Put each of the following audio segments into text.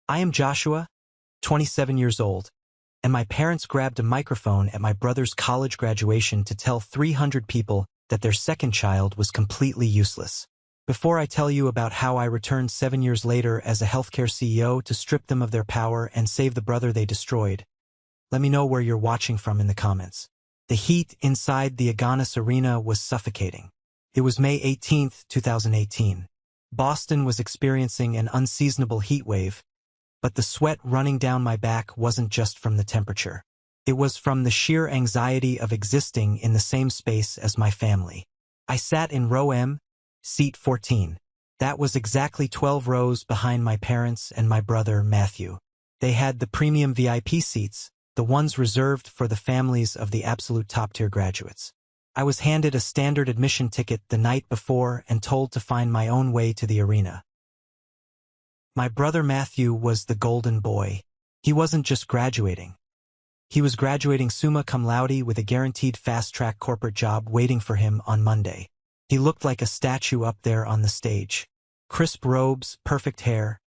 I am Joshua, 27 years old, and my parents grabbed a microphone at my brother's college graduation to tell 300 people that their second child was completely useless. Before I tell you about how I returned 7 years later as a healthcare CEO to strip them of their power and save the brother they destroyed, let me know where you're watching from in the comments. The heat inside the Agganis Arena was suffocating. It was May 18, 2018. Boston was experiencing an unseasonable heat wave, but the sweat running down my back wasn't just from the temperature. It was from the sheer anxiety of existing in the same space as my family. I sat in row M, seat 14. That was exactly 12 rows behind my parents and my brother, Matthew. They had the premium VIP seats, the ones reserved for the families of the absolute top-tier graduates. I was handed a standard admission ticket the night before and told to find my own way to the arena. My brother Matthew was the golden boy. He wasn't just graduating. He was graduating summa cum laude with a guaranteed fast-track corporate job waiting for him on Monday. He looked like a statue up there on the stage. Crisp robes, perfect hair,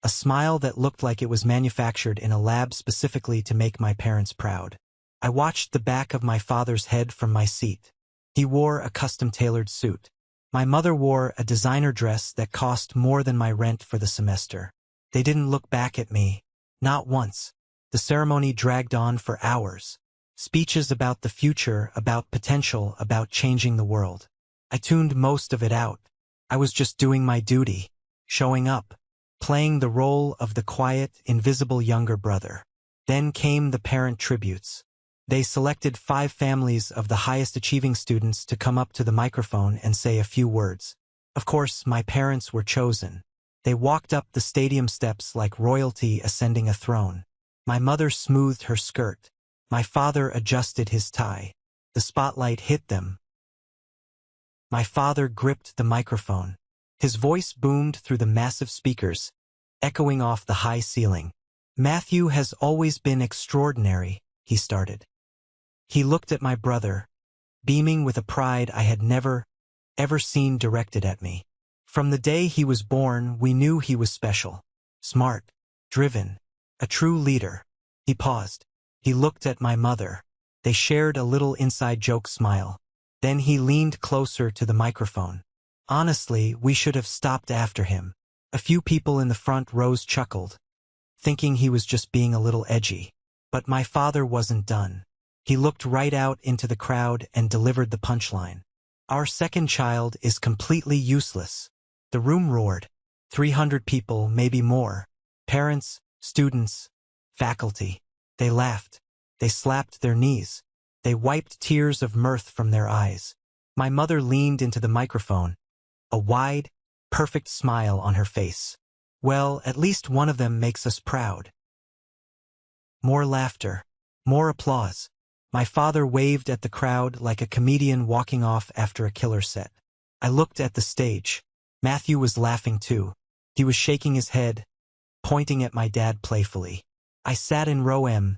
a smile that looked like it was manufactured in a lab specifically to make my parents proud. I watched the back of my father's head from my seat. He wore a custom-tailored suit. My mother wore a designer dress that cost more than my rent for the semester. They didn't look back at me. Not once. The ceremony dragged on for hours. Speeches about the future, about potential, about changing the world. I tuned most of it out. I was just doing my duty, showing up, playing the role of the quiet, invisible younger brother. Then came the parent tributes. They selected 5 families of the highest achieving students to come up to the microphone and say a few words. Of course, my parents were chosen. They walked up the stadium steps like royalty ascending a throne. My mother smoothed her skirt. My father adjusted his tie. The spotlight hit them. My father gripped the microphone. His voice boomed through the massive speakers, echoing off the high ceiling. Matthew has always been extraordinary, he started. He looked at my brother, beaming with a pride I had never, ever seen directed at me. From the day he was born, we knew he was special. Smart, driven, a true leader. He paused. He looked at my mother. They shared a little inside joke smile. Then he leaned closer to the microphone. Honestly, we should have stopped after him. A few people in the front rows chuckled, thinking he was just being a little edgy. But my father wasn't done. He looked right out into the crowd and delivered the punchline. Our second child is completely useless. The room roared. 300 people, maybe more. Parents, students, faculty. They laughed. They slapped their knees. They wiped tears of mirth from their eyes. My mother leaned into the microphone, a wide, perfect smile on her face. Well, at least one of them makes us proud. More laughter. More applause. My father waved at the crowd like a comedian walking off after a killer set. I looked at the stage. Matthew was laughing too. He was shaking his head, pointing at my dad playfully. I sat in row M,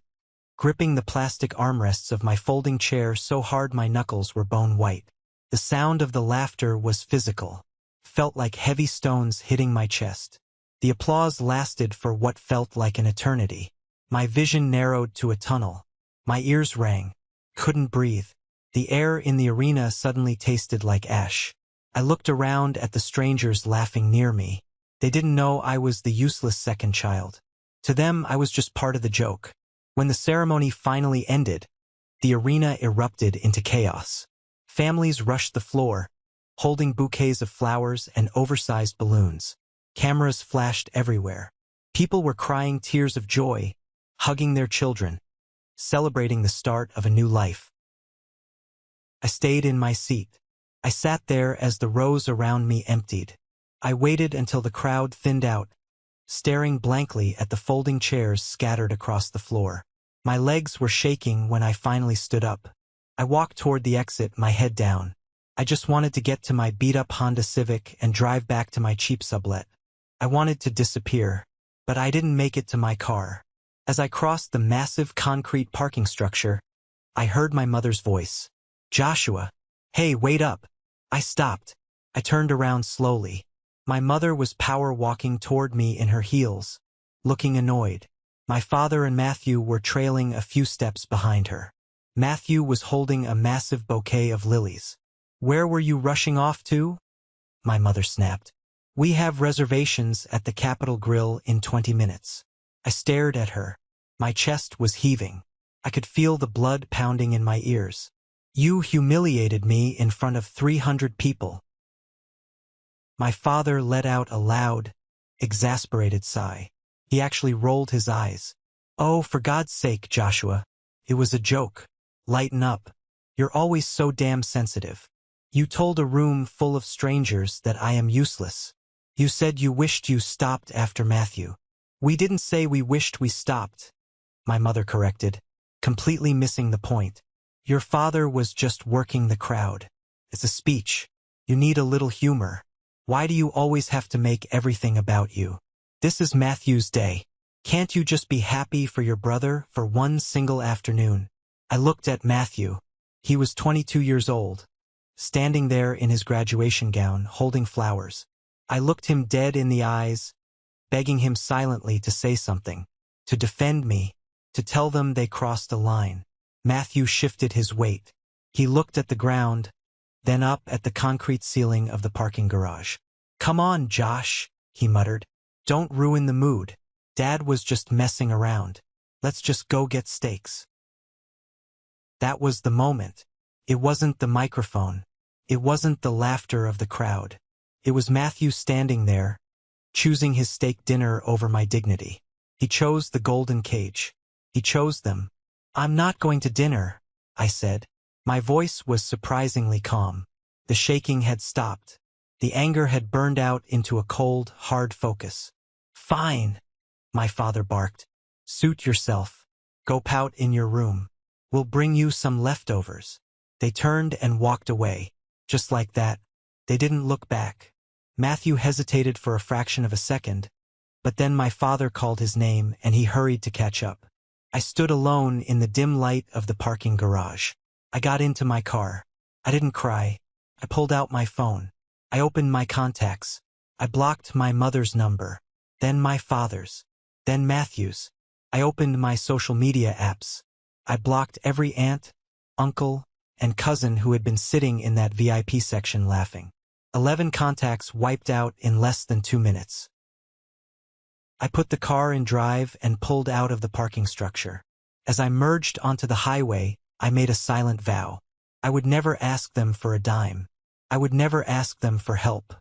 gripping the plastic armrests of my folding chair so hard my knuckles were bone white. The sound of the laughter was physical, felt like heavy stones hitting my chest. The applause lasted for what felt like an eternity. My vision narrowed to a tunnel. My ears rang. Couldn't breathe. The air in the arena suddenly tasted like ash. I looked around at the strangers laughing near me. They didn't know I was the useless second child. To them, I was just part of the joke. When the ceremony finally ended, the arena erupted into chaos. Families rushed the floor, holding bouquets of flowers and oversized balloons. Cameras flashed everywhere. People were crying tears of joy, hugging their children, celebrating the start of a new life. I stayed in my seat. I sat there as the rows around me emptied. I waited until the crowd thinned out, staring blankly at the folding chairs scattered across the floor. My legs were shaking when I finally stood up. I walked toward the exit, my head down. I just wanted to get to my beat-up Honda Civic and drive back to my cheap sublet. I wanted to disappear, but I didn't make it to my car. As I crossed the massive concrete parking structure, I heard my mother's voice. Joshua. Hey, wait up. I stopped. I turned around slowly. My mother was power walking toward me in her heels, looking annoyed. My father and Matthew were trailing a few steps behind her. Matthew was holding a massive bouquet of lilies. "Where were you rushing off to?" my mother snapped. "We have reservations at the Capitol Grill in 20 minutes. I stared at her. My chest was heaving. I could feel the blood pounding in my ears. "You humiliated me in front of 300 people. My father let out a loud, exasperated sigh. He actually rolled his eyes. "Oh, for God's sake, Joshua. It was a joke. Lighten up. You're always so damn sensitive. You told a room full of strangers that I am useless. You said you wished you stopped after Matthew." "We didn't say we wished we stopped," my mother corrected, completely missing the point. "Your father was just working the crowd. It's a speech. You need a little humor. Why do you always have to make everything about you? This is Matthew's day. Can't you just be happy for your brother for one single afternoon?" I looked at Matthew. He was 22 years old, standing there in his graduation gown, holding flowers. I looked him dead in the eyes, begging him silently to say something, to defend me, to tell them they crossed a line. Matthew shifted his weight. He looked at the ground, then up at the concrete ceiling of the parking garage. "Come on, Josh," he muttered. "Don't ruin the mood. Dad was just messing around. Let's just go get steaks." That was the moment. It wasn't the microphone. It wasn't the laughter of the crowd. It was Matthew standing there, choosing his steak dinner over my dignity. He chose the golden cage. He chose them. "I'm not going to dinner," I said. My voice was surprisingly calm. The shaking had stopped. The anger had burned out into a cold, hard focus. "Fine," my father barked. "Suit yourself. Go pout in your room. We'll bring you some leftovers." They turned and walked away. Just like that. They didn't look back. Matthew hesitated for a fraction of a second, but then my father called his name and he hurried to catch up. I stood alone in the dim light of the parking garage. I got into my car. I didn't cry. I pulled out my phone. I opened my contacts. I blocked my mother's number, then my father's, then Matthew's. I opened my social media apps. I blocked every aunt, uncle, and cousin who had been sitting in that VIP section laughing. 11 contacts wiped out in less than 2 minutes. I put the car in drive and pulled out of the parking structure. As I merged onto the highway, I made a silent vow. I would never ask them for a dime. I would never ask them for help.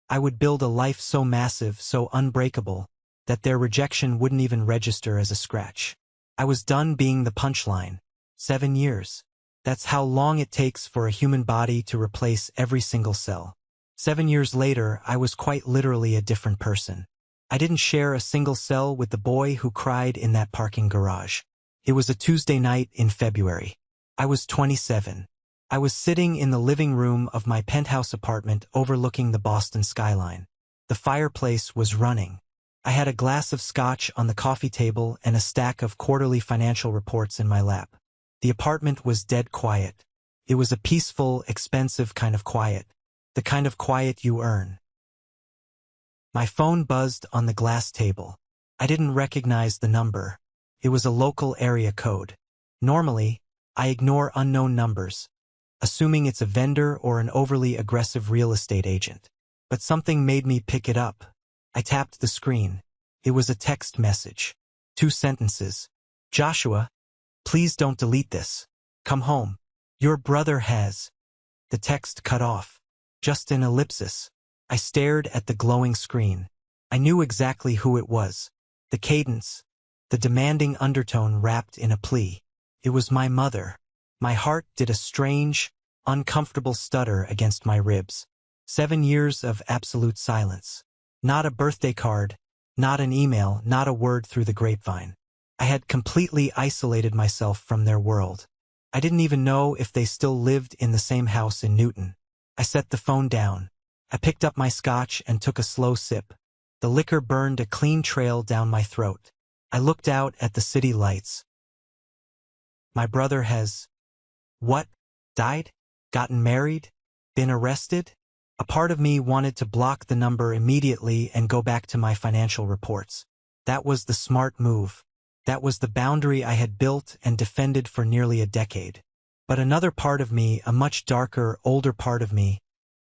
I would build a life so massive, so unbreakable, that their rejection wouldn't even register as a scratch. I was done being the punchline. 7 years. That's how long it takes for a human body to replace every single cell. 7 years later, I was quite literally a different person. I didn't share a single cell with the boy who cried in that parking garage. It was a Tuesday night in February. I was 27. I was sitting in the living room of my penthouse apartment overlooking the Boston skyline. The fireplace was running. I had a glass of scotch on the coffee table and a stack of quarterly financial reports in my lap. The apartment was dead quiet. It was a peaceful, expensive kind of quiet. The kind of quiet you earn. My phone buzzed on the glass table. I didn't recognize the number. It was a local area code. Normally, I ignore unknown numbers, assuming it's a vendor or an overly aggressive real estate agent. But something made me pick it up. I tapped the screen. It was a text message. 2 sentences. "Joshua, please don't delete this. Come home. Your brother has." The text cut off. Just an ellipsis. I stared at the glowing screen. I knew exactly who it was. The cadence, the demanding undertone wrapped in a plea. It was my mother. My heart did a strange, uncomfortable stutter against my ribs. 7 years of absolute silence. Not a birthday card, not an email, not a word through the grapevine. I had completely isolated myself from their world. I didn't even know if they still lived in the same house in Newton. I set the phone down. I picked up my scotch and took a slow sip. The liquor burned a clean trail down my throat. I looked out at the city lights. My brother has... What? Died? Gotten married? Been arrested? A part of me wanted to block the number immediately and go back to my financial reports. That was the smart move. That was the boundary I had built and defended for nearly a decade. But another part of me, a much darker, older part of me,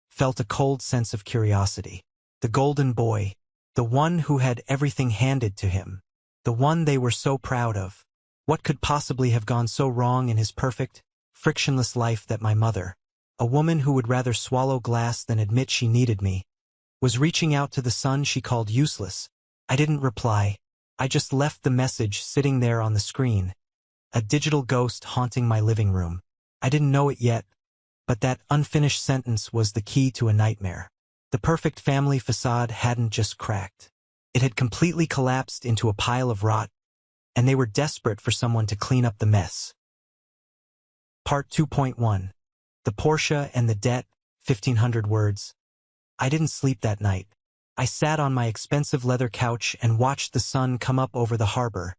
felt a cold sense of curiosity. The golden boy, the one who had everything handed to him, the one they were so proud of. What could possibly have gone so wrong in his perfect, frictionless life that my mother, a woman who would rather swallow glass than admit she needed me, was reaching out to the son she called useless? I didn't reply. I just left the message sitting there on the screen, a digital ghost haunting my living room. I didn't know it yet, but that unfinished sentence was the key to a nightmare. The perfect family facade hadn't just cracked. It had completely collapsed into a pile of rot, and they were desperate for someone to clean up the mess. Part 2.1. The Porsche and the Debt, 1,500 words. I didn't sleep that night. I sat on my expensive leather couch and watched the sun come up over the harbor,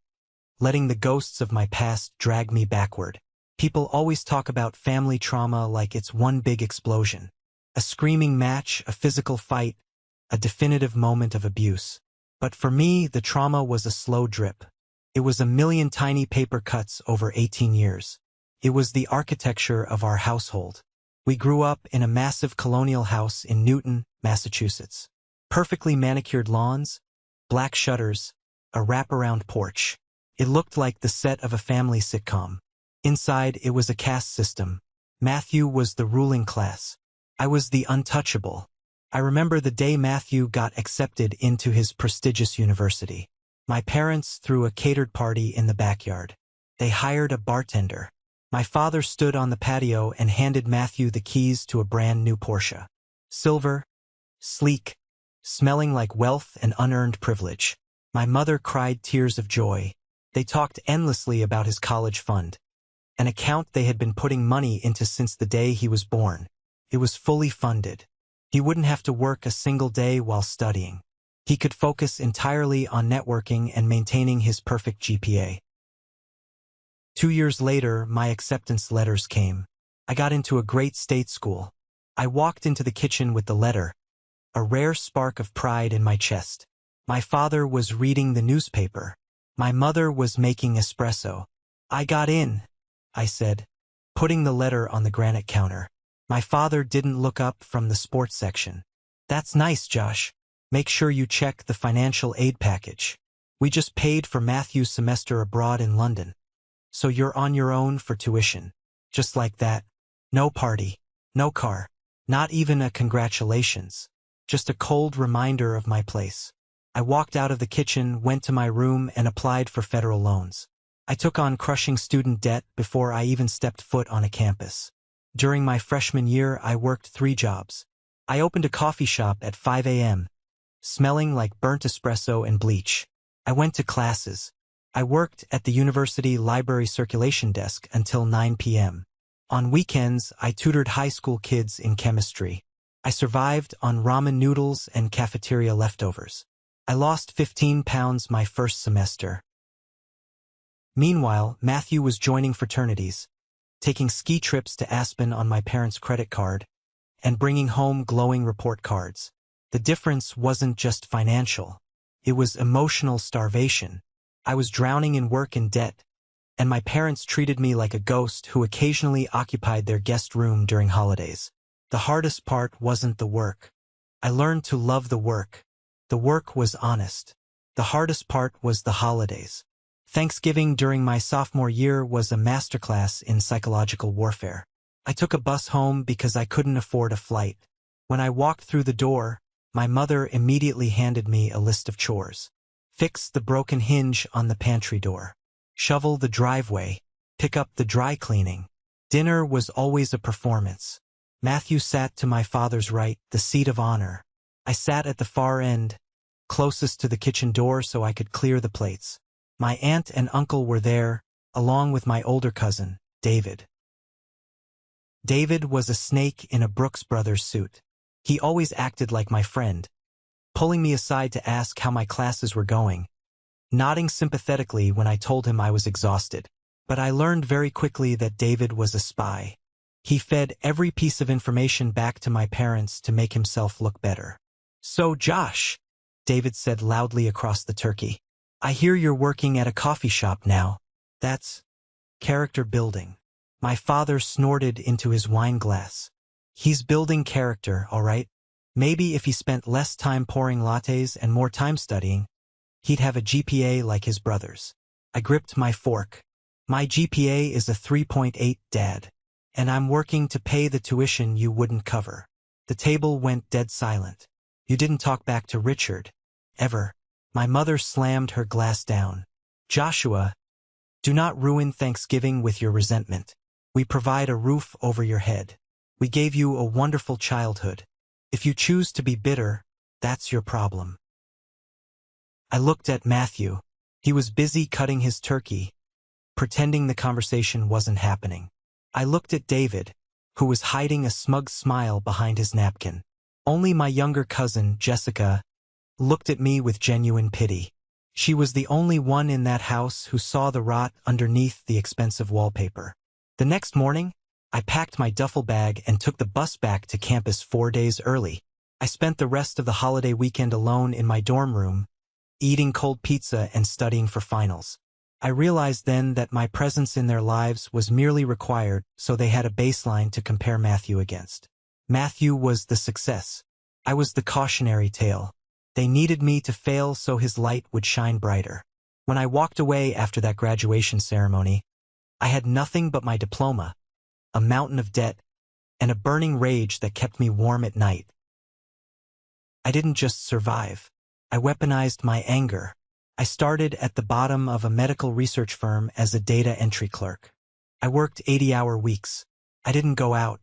letting the ghosts of my past drag me backward. People always talk about family trauma like it's one big explosion. A screaming match, a physical fight, a definitive moment of abuse. But for me, the trauma was a slow drip. It was a million tiny paper cuts over 18 years. It was the architecture of our household. We grew up in a massive colonial house in Newton, Massachusetts. Perfectly manicured lawns, black shutters, a wraparound porch. It looked like the set of a family sitcom. Inside, it was a caste system. Matthew was the ruling class. I was the untouchable. I remember the day Matthew got accepted into his prestigious university. My parents threw a catered party in the backyard. They hired a bartender. My father stood on the patio and handed Matthew the keys to a brand new Porsche. Silver, sleek, smelling like wealth and unearned privilege. My mother cried tears of joy. They talked endlessly about his college fund, an account they had been putting money into since the day he was born. It was fully funded. He wouldn't have to work a single day while studying. He could focus entirely on networking and maintaining his perfect GPA. 2 years later, my acceptance letters came. I got into a great state school. I walked into the kitchen with the letter, a rare spark of pride in my chest. My father was reading the newspaper. My mother was making espresso. I got in, I said, putting the letter on the granite counter. My father didn't look up from the sports section. That's nice, Josh. Make sure you check the financial aid package. We just paid for Matthew's semester abroad in London. So you're on your own for tuition. Just like that. No party. No car. Not even a congratulations. Just a cold reminder of my place. I walked out of the kitchen, went to my room, and applied for federal loans. I took on crushing student debt before I even stepped foot on a campus. During my freshman year, I worked 3 jobs. I opened a coffee shop at 5 a.m., smelling like burnt espresso and bleach. I went to classes. I worked at the university library circulation desk until 9 p.m. On weekends, I tutored high school kids in chemistry. I survived on ramen noodles and cafeteria leftovers. I lost 15 pounds my first semester. Meanwhile, Matthew was joining fraternities, taking ski trips to Aspen on my parents' credit card, and bringing home glowing report cards. The difference wasn't just financial. It was emotional starvation. I was drowning in work and debt, and my parents treated me like a ghost who occasionally occupied their guest room during holidays. The hardest part wasn't the work. I learned to love the work. The work was honest. The hardest part was the holidays. Thanksgiving during my sophomore year was a masterclass in psychological warfare. I took a bus home because I couldn't afford a flight. When I walked through the door, my mother immediately handed me a list of chores. Fix the broken hinge on the pantry door. Shovel the driveway. Pick up the dry cleaning. Dinner was always a performance. Matthew sat to my father's right, the seat of honor. I sat at the far end, closest to the kitchen door so I could clear the plates. My aunt and uncle were there, along with my older cousin, David. David was a snake in a Brooks Brothers suit. He always acted like my friend, pulling me aside to ask how my classes were going, nodding sympathetically when I told him I was exhausted. But I learned very quickly that David was a spy. He fed every piece of information back to my parents to make himself look better. "So, Josh," David said loudly across the turkey, I hear you're working at a coffee shop now. That's character building. My father snorted into his wine glass. He's building character, all right? Maybe if he spent less time pouring lattes and more time studying, he'd have a GPA like his brothers. I gripped my fork. My GPA is a 3.8, Dad. And I'm working to pay the tuition you wouldn't cover. The table went dead silent. You didn't talk back to Richard. Ever. My mother slammed her glass down. Joshua, do not ruin Thanksgiving with your resentment. We provide a roof over your head. We gave you a wonderful childhood. If you choose to be bitter, that's your problem. I looked at Matthew. He was busy cutting his turkey, pretending the conversation wasn't happening. I looked at David, who was hiding a smug smile behind his napkin. Only my younger cousin, Jessica, looked at me with genuine pity. She was the only one in that house who saw the rot underneath the expensive wallpaper. The next morning, I packed my duffel bag and took the bus back to campus 4 days early. I spent the rest of the holiday weekend alone in my dorm room, eating cold pizza and studying for finals. I realized then that my presence in their lives was merely required so they had a baseline to compare Matthew against. Matthew was the success. I was the cautionary tale. They needed me to fail so his light would shine brighter. When I walked away after that graduation ceremony, I had nothing but my diploma, a mountain of debt, and a burning rage that kept me warm at night. I didn't just survive. I weaponized my anger. I started at the bottom of a medical research firm as a data entry clerk. I worked 80-hour weeks. I didn't go out.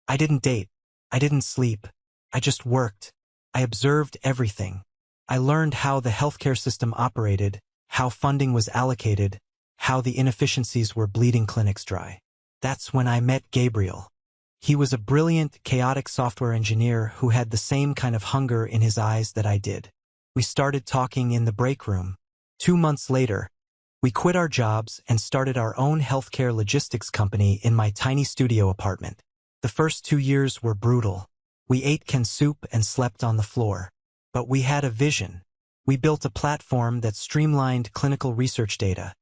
I didn't date. I didn't sleep. I just worked. I observed everything. I learned how the healthcare system operated, how funding was allocated, how the inefficiencies were bleeding clinics dry. That's when I met Gabriel. He was a brilliant, chaotic software engineer who had the same kind of hunger in his eyes that I did. We started talking in the break room. 2 months later, we quit our jobs and started our own healthcare logistics company in my tiny studio apartment. The first 2 years were brutal. We ate canned soup and slept on the floor. But we had a vision. We built a platform that streamlined clinical research data,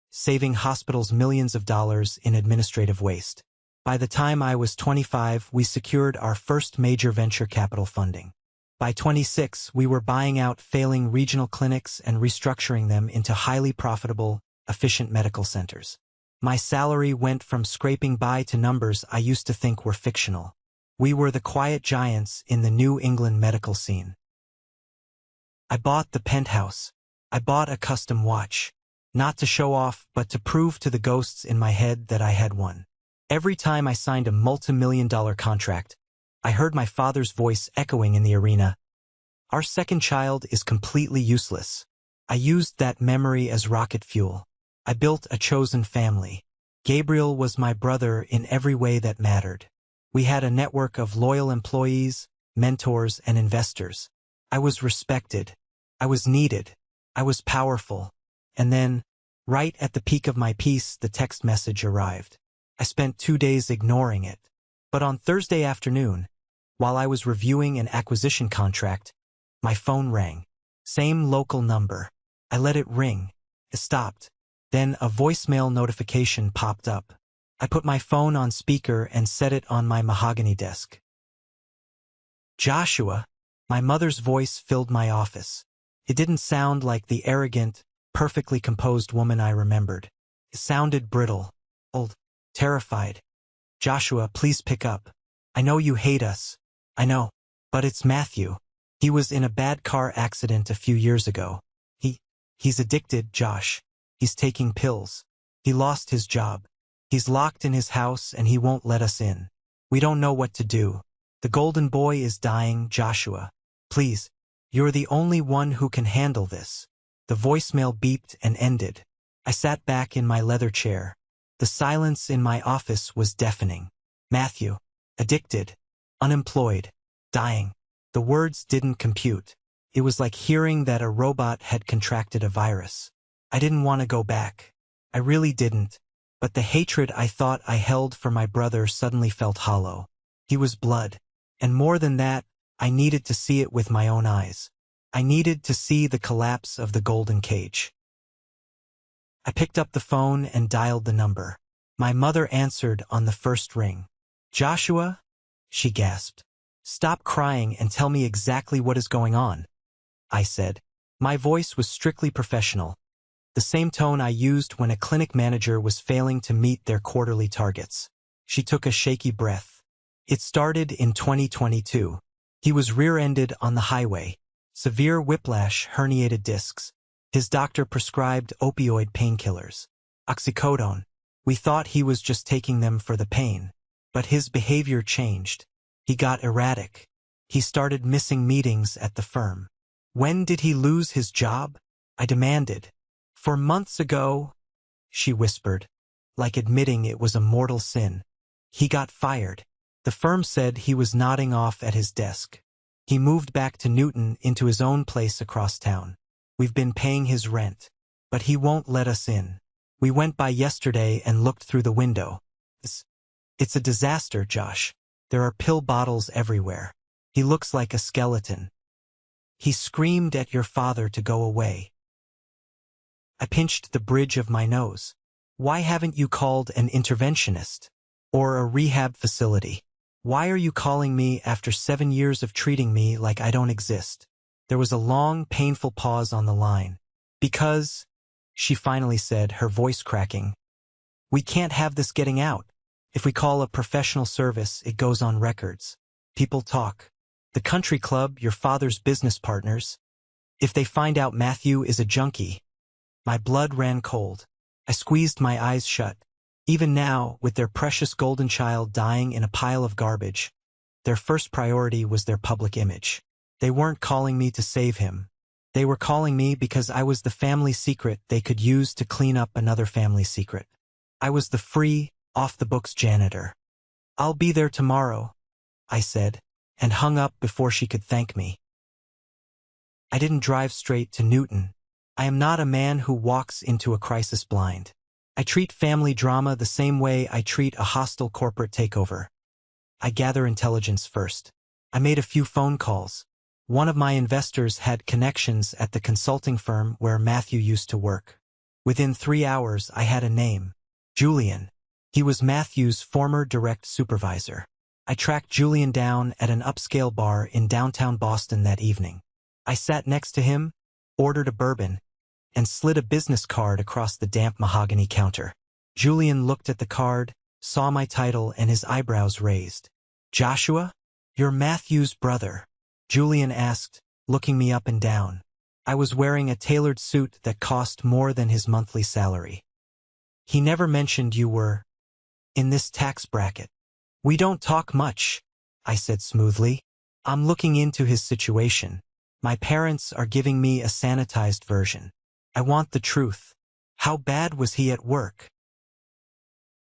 saving hospitals millions of dollars in administrative waste. By the time I was 25, we secured our first major venture capital funding. By 26, we were buying out failing regional clinics and restructuring them into highly profitable, efficient medical centers. My salary went from scraping by to numbers I used to think were fictional. We were the quiet giants in the New England medical scene. I bought the penthouse. I bought a custom watch. Not to show off, but to prove to the ghosts in my head that I had won. Every time I signed a multi-million-dollar contract, I heard my father's voice echoing in the arena. Our second child is completely useless. I used that memory as rocket fuel. I built a chosen family. Gabriel was my brother in every way that mattered. We had a network of loyal employees, mentors, and investors. I was respected. I was needed. I was powerful. And then, right at the peak of my piece, the text message arrived. I spent 2 days ignoring it. But on Thursday afternoon, while I was reviewing an acquisition contract, my phone rang. Same local number. I let it ring. It stopped. Then a voicemail notification popped up. I put my phone on speaker and set it on my mahogany desk. Joshua, my mother's voice filled my office. It didn't sound like the arrogant, perfectly composed woman I remembered. It sounded brittle, old, terrified. Joshua, please pick up. I know you hate us. I know. But it's Matthew. He was in a bad car accident a few years ago. He's addicted, Josh. He's taking pills. He lost his job. He's locked in his house and he won't let us in. We don't know what to do. The golden boy is dying, Joshua. Please, you're the only one who can handle this. The voicemail beeped and ended. I sat back in my leather chair. The silence in my office was deafening. Matthew, addicted, unemployed, dying. The words didn't compute. It was like hearing that a robot had contracted a virus. I didn't want to go back. I really didn't. But the hatred I thought I held for my brother suddenly felt hollow. He was blood. And more than that, I needed to see it with my own eyes. I needed to see the collapse of the golden cage. I picked up the phone and dialed the number. My mother answered on the first ring. "Joshua?" she gasped. "Stop crying and tell me exactly what is going on," I said. My voice was strictly professional, the same tone I used when a clinic manager was failing to meet their quarterly targets. She took a shaky breath. "It started in 2022. He was rear-ended on the highway. Severe whiplash, herniated discs. His doctor prescribed opioid painkillers, oxycodone. We thought he was just taking them for the pain. But his behavior changed. He got erratic. He started missing meetings at the firm." "When did he lose his job?" I demanded. "4 months ago," she whispered, like admitting it was a mortal sin. "He got fired." The firm said he was nodding off at his desk. "He moved back to Newton into his own place across town. We've been paying his rent. But he won't let us in. We went by yesterday and looked through the window. It's a disaster, Josh. There are pill bottles everywhere. He looks like a skeleton. He screamed at your father to go away." I pinched the bridge of my nose. "Why haven't you called an interventionist? Or a rehab facility? Why are you calling me after 7 years of treating me like I don't exist?" There was a long, painful pause on the line. "Because," she finally said, her voice cracking, "we can't have this getting out. If we call a professional service, it goes on records. People talk. The country club, your father's business partners. If they find out Matthew is a junkie." My blood ran cold. I squeezed my eyes shut. Even now, with their precious golden child dying in a pile of garbage, their first priority was their public image. They weren't calling me to save him. They were calling me because I was the family secret they could use to clean up another family secret. I was the free, off-the-books janitor. "I'll be there tomorrow," I said, and hung up before she could thank me. I didn't drive straight to Newton. I am not a man who walks into a crisis blind. I treat family drama the same way I treat a hostile corporate takeover. I gather intelligence first. I made a few phone calls. One of my investors had connections at the consulting firm where Matthew used to work. Within 3 hours, I had a name. Julian. He was Matthew's former direct supervisor. I tracked Julian down at an upscale bar in downtown Boston that evening. I sat next to him, ordered a bourbon, and slid a business card across the damp mahogany counter. Julian looked at the card, saw my title, and his eyebrows raised. "Joshua? You're Matthew's brother?" Julian asked, looking me up and down. I was wearing a tailored suit that cost more than his monthly salary. "He never mentioned you were in this tax bracket." "We don't talk much," I said smoothly. "I'm looking into his situation. My parents are giving me a sanitized version. I want the truth. How bad was he at work?"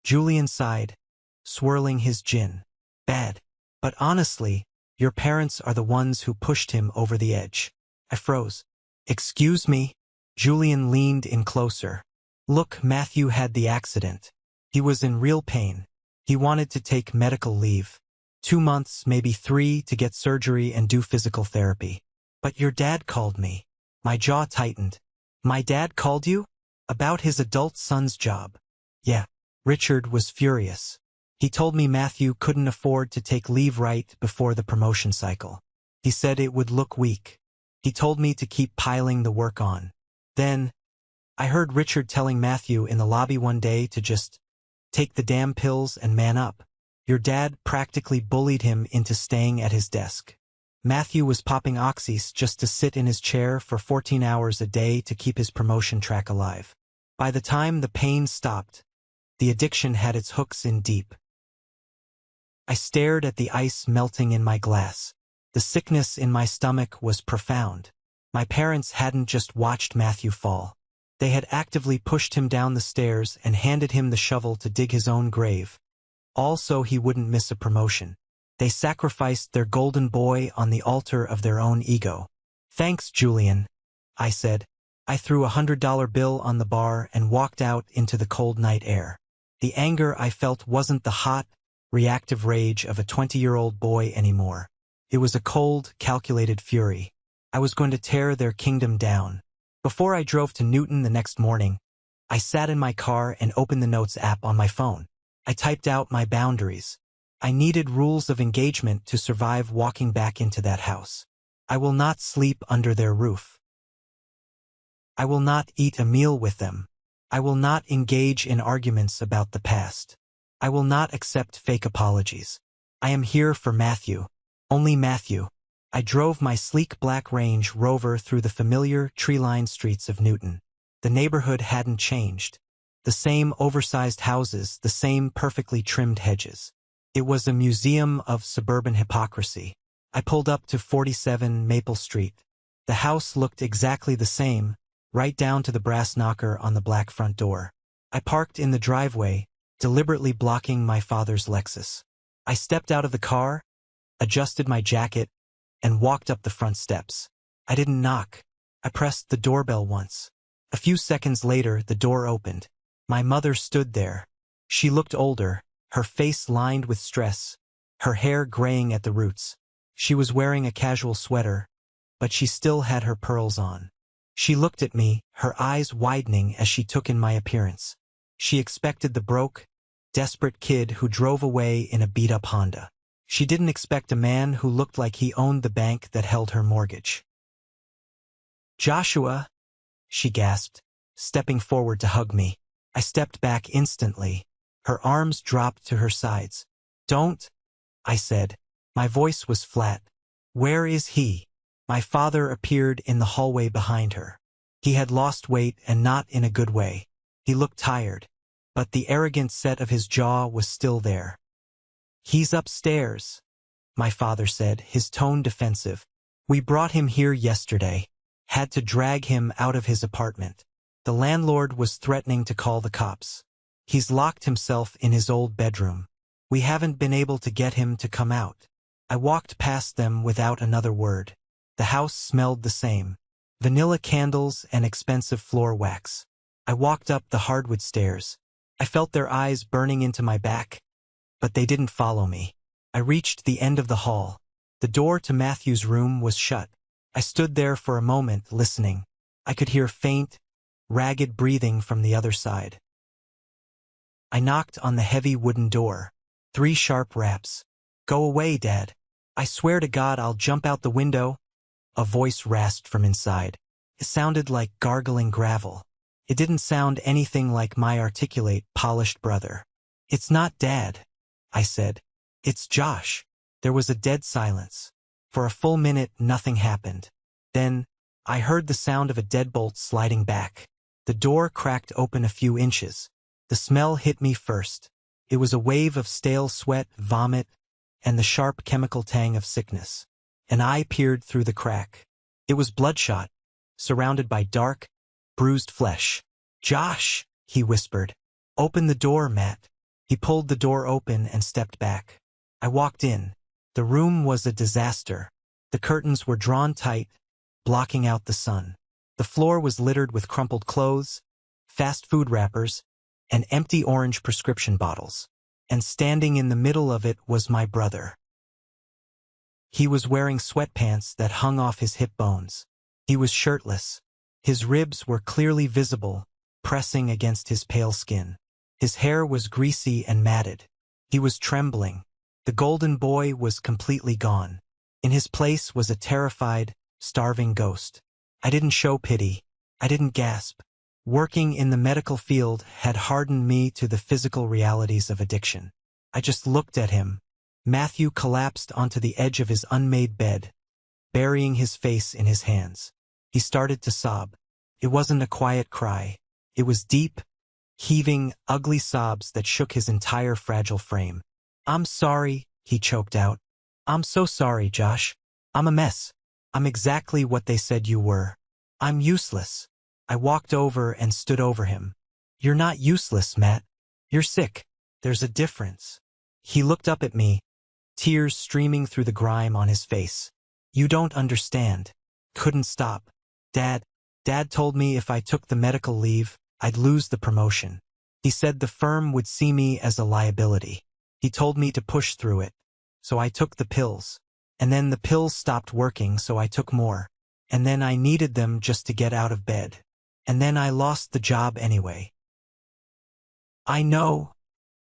Julian sighed, swirling his gin. "Bad. But honestly, your parents are the ones who pushed him over the edge." I froze. "Excuse me?" Julian leaned in closer. "Look, Matthew had the accident. He was in real pain. He wanted to take medical leave. 2 months, maybe 3, to get surgery and do physical therapy. But your dad called me." My jaw tightened. "My dad called you? About his adult son's job?" "Yeah." Richard was furious. "He told me Matthew couldn't afford to take leave right before the promotion cycle. He said it would look weak. He told me to keep piling the work on. Then, I heard Richard telling Matthew in the lobby one day to just take the damn pills and man up. Your dad practically bullied him into staying at his desk. Matthew was popping oxys just to sit in his chair for 14 hours a day to keep his promotion track alive. By the time the pain stopped, the addiction had its hooks in deep." I stared at the ice melting in my glass. The sickness in my stomach was profound. My parents hadn't just watched Matthew fall. They had actively pushed him down the stairs and handed him the shovel to dig his own grave. All so he wouldn't miss a promotion. They sacrificed their golden boy on the altar of their own ego. "Thanks, Julian," I said. I threw a $100 bill on the bar and walked out into the cold night air. The anger I felt wasn't the hot, reactive rage of a 20-year-old boy anymore. It was a cold, calculated fury. I was going to tear their kingdom down. Before I drove to Newton the next morning, I sat in my car and opened the Notes app on my phone. I typed out my boundaries. I needed rules of engagement to survive walking back into that house. I will not sleep under their roof. I will not eat a meal with them. I will not engage in arguments about the past. I will not accept fake apologies. I am here for Matthew. Only Matthew. I drove my sleek black Range Rover through the familiar, tree-lined streets of Newton. The neighborhood hadn't changed. The same oversized houses, the same perfectly trimmed hedges. It was a museum of suburban hypocrisy. I pulled up to 47 Maple Street. The house looked exactly the same, right down to the brass knocker on the black front door. I parked in the driveway, deliberately blocking my father's Lexus. I stepped out of the car, adjusted my jacket, and walked up the front steps. I didn't knock. I pressed the doorbell once. A few seconds later, the door opened. My mother stood there. She looked older, her face lined with stress, her hair graying at the roots. She was wearing a casual sweater, but she still had her pearls on. She looked at me, her eyes widening as she took in my appearance. She expected the broke, desperate kid who drove away in a beat-up Honda. She didn't expect a man who looked like he owned the bank that held her mortgage. "Joshua," she gasped, stepping forward to hug me. I stepped back instantly. Her arms dropped to her sides. "Don't," I said. My voice was flat. "Where is he?" My father appeared in the hallway behind her. He had lost weight and not in a good way. He looked tired, but the arrogant set of his jaw was still there. "He's upstairs," my father said, his tone defensive. "We brought him here yesterday. Had to drag him out of his apartment. The landlord was threatening to call the cops. He's locked himself in his old bedroom. We haven't been able to get him to come out." I walked past them without another word. The house smelled the same. Vanilla candles and expensive floor wax. I walked up the hardwood stairs. I felt their eyes burning into my back, but they didn't follow me. I reached the end of the hall. The door to Matthew's room was shut. I stood there for a moment, listening. I could hear faint, ragged breathing from the other side. I knocked on the heavy wooden door. 3 sharp raps. "Go away, Dad. I swear to God I'll jump out the window." A voice rasped from inside. It sounded like gargling gravel. It didn't sound anything like my articulate, polished brother. "It's not Dad," I said. "It's Josh." There was a dead silence. For a full minute, nothing happened. Then, I heard the sound of a deadbolt sliding back. The door cracked open a few inches. The smell hit me first. It was a wave of stale sweat, vomit, and the sharp chemical tang of sickness. An eye peered through the crack. It was bloodshot, surrounded by dark, bruised flesh. "Josh," he whispered. "Open the door, Matt." He pulled the door open and stepped back. I walked in. The room was a disaster. The curtains were drawn tight, blocking out the sun. The floor was littered with crumpled clothes, fast food wrappers, and empty orange prescription bottles. And standing in the middle of it was my brother. He was wearing sweatpants that hung off his hip bones. He was shirtless. His ribs were clearly visible, pressing against his pale skin. His hair was greasy and matted. He was trembling. The golden boy was completely gone. In his place was a terrified, starving ghost. I didn't show pity. I didn't gasp. Working in the medical field had hardened me to the physical realities of addiction. I just looked at him. Matthew collapsed onto the edge of his unmade bed, burying his face in his hands. He started to sob. It wasn't a quiet cry. It was deep, heaving, ugly sobs that shook his entire fragile frame. "I'm sorry," he choked out. "I'm so sorry, Josh. I'm a mess. I'm exactly what they said you were. I'm useless." I walked over and stood over him. "You're not useless, Matt. You're sick. There's a difference." He looked up at me, tears streaming through the grime on his face. "You don't understand." Couldn't stop. Dad told me if I took the medical leave, I'd lose the promotion. He said the firm would see me as a liability. He told me to push through it. So I took the pills. And then the pills stopped working, so I took more. And then I needed them just to get out of bed. And then I lost the job anyway. I know,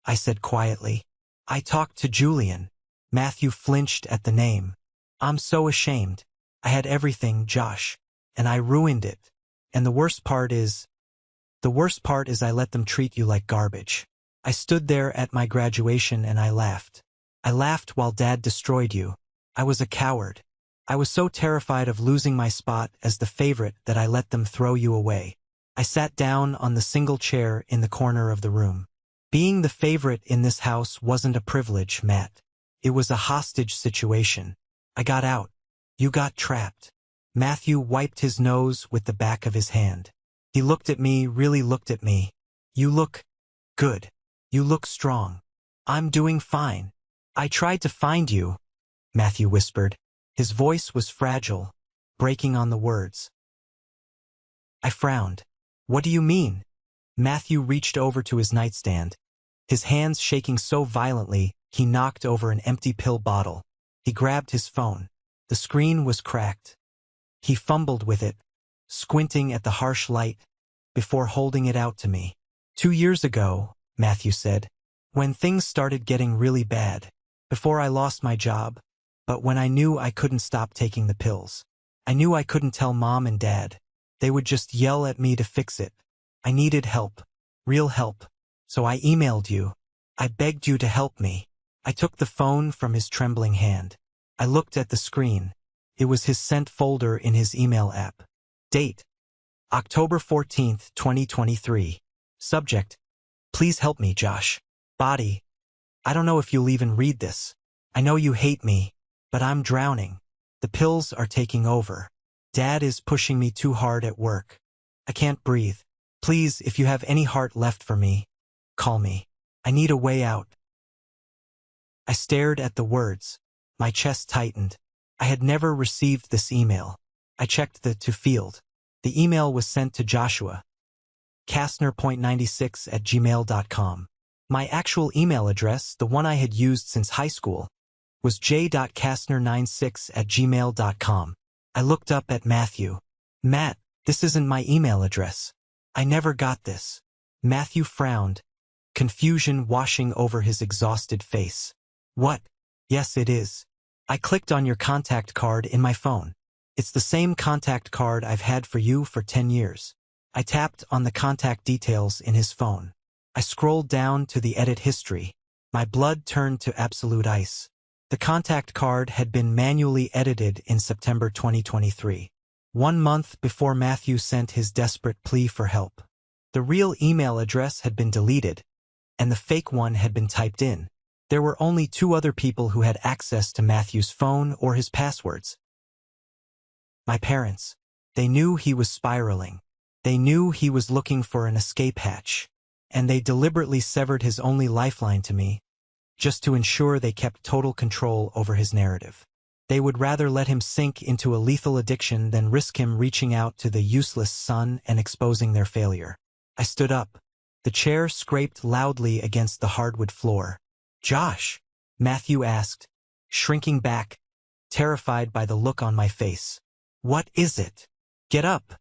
I said quietly. I talked to Julian. Matthew flinched at the name. I'm so ashamed. I had everything, Josh. And I ruined it. And the worst part is I let them treat you like garbage. I stood there at my graduation and I laughed. I laughed while Dad destroyed you. I was a coward. I was so terrified of losing my spot as the favorite that I let them throw you away. I sat down on the single chair in the corner of the room. Being the favorite in this house wasn't a privilege, Matt. It was a hostage situation. I got out. You got trapped. Matthew wiped his nose with the back of his hand. He looked at me, really looked at me. You look good. You look strong. I'm doing fine. I tried to find you, Matthew whispered. His voice was fragile, breaking on the words. I frowned. What do you mean? Matthew reached over to his nightstand. His hands shaking so violently, he knocked over an empty pill bottle. He grabbed his phone. The screen was cracked. He fumbled with it, squinting at the harsh light, before holding it out to me. 2 years ago, Matthew said, when things started getting really bad, before I lost my job, but when I knew I couldn't stop taking the pills. I knew I couldn't tell Mom and Dad. They would just yell at me to fix it. I needed help, real help, so I emailed you. I begged you to help me. I took the phone from his trembling hand. I looked at the screen. It was his sent folder in his email app. Date: October 14th, 2023. Subject: Please help me, Josh. Body: I don't know if you'll even read this. I know you hate me, but I'm drowning. The pills are taking over. Dad is pushing me too hard at work. I can't breathe. Please, if you have any heart left for me, call me. I need a way out. I stared at the words. My chest tightened. I had never received this email. I checked the to field. The email was sent to Joshua. Kastner.96@gmail.com. My actual email address, the one I had used since high school, was j.kastner96@gmail.com. I looked up at Matthew. Matt, this isn't my email address. I never got this. Matthew frowned, confusion washing over his exhausted face. What? Yes, it is. I clicked on your contact card in my phone. It's the same contact card I've had for you for 10 years. I tapped on the contact details in his phone. I scrolled down to the edit history. My blood turned to absolute ice. The contact card had been manually edited in September 2023, 1 month before Matthew sent his desperate plea for help. The real email address had been deleted, and the fake one had been typed in. There were only 2 other people who had access to Matthew's phone or his passwords. My parents. They knew he was spiraling. They knew he was looking for an escape hatch, and they deliberately severed his only lifeline to me, just to ensure they kept total control over his narrative. They would rather let him sink into a lethal addiction than risk him reaching out to the useless son and exposing their failure. I stood up. The chair scraped loudly against the hardwood floor. Josh, Matthew asked, shrinking back, terrified by the look on my face. What is it? Get up,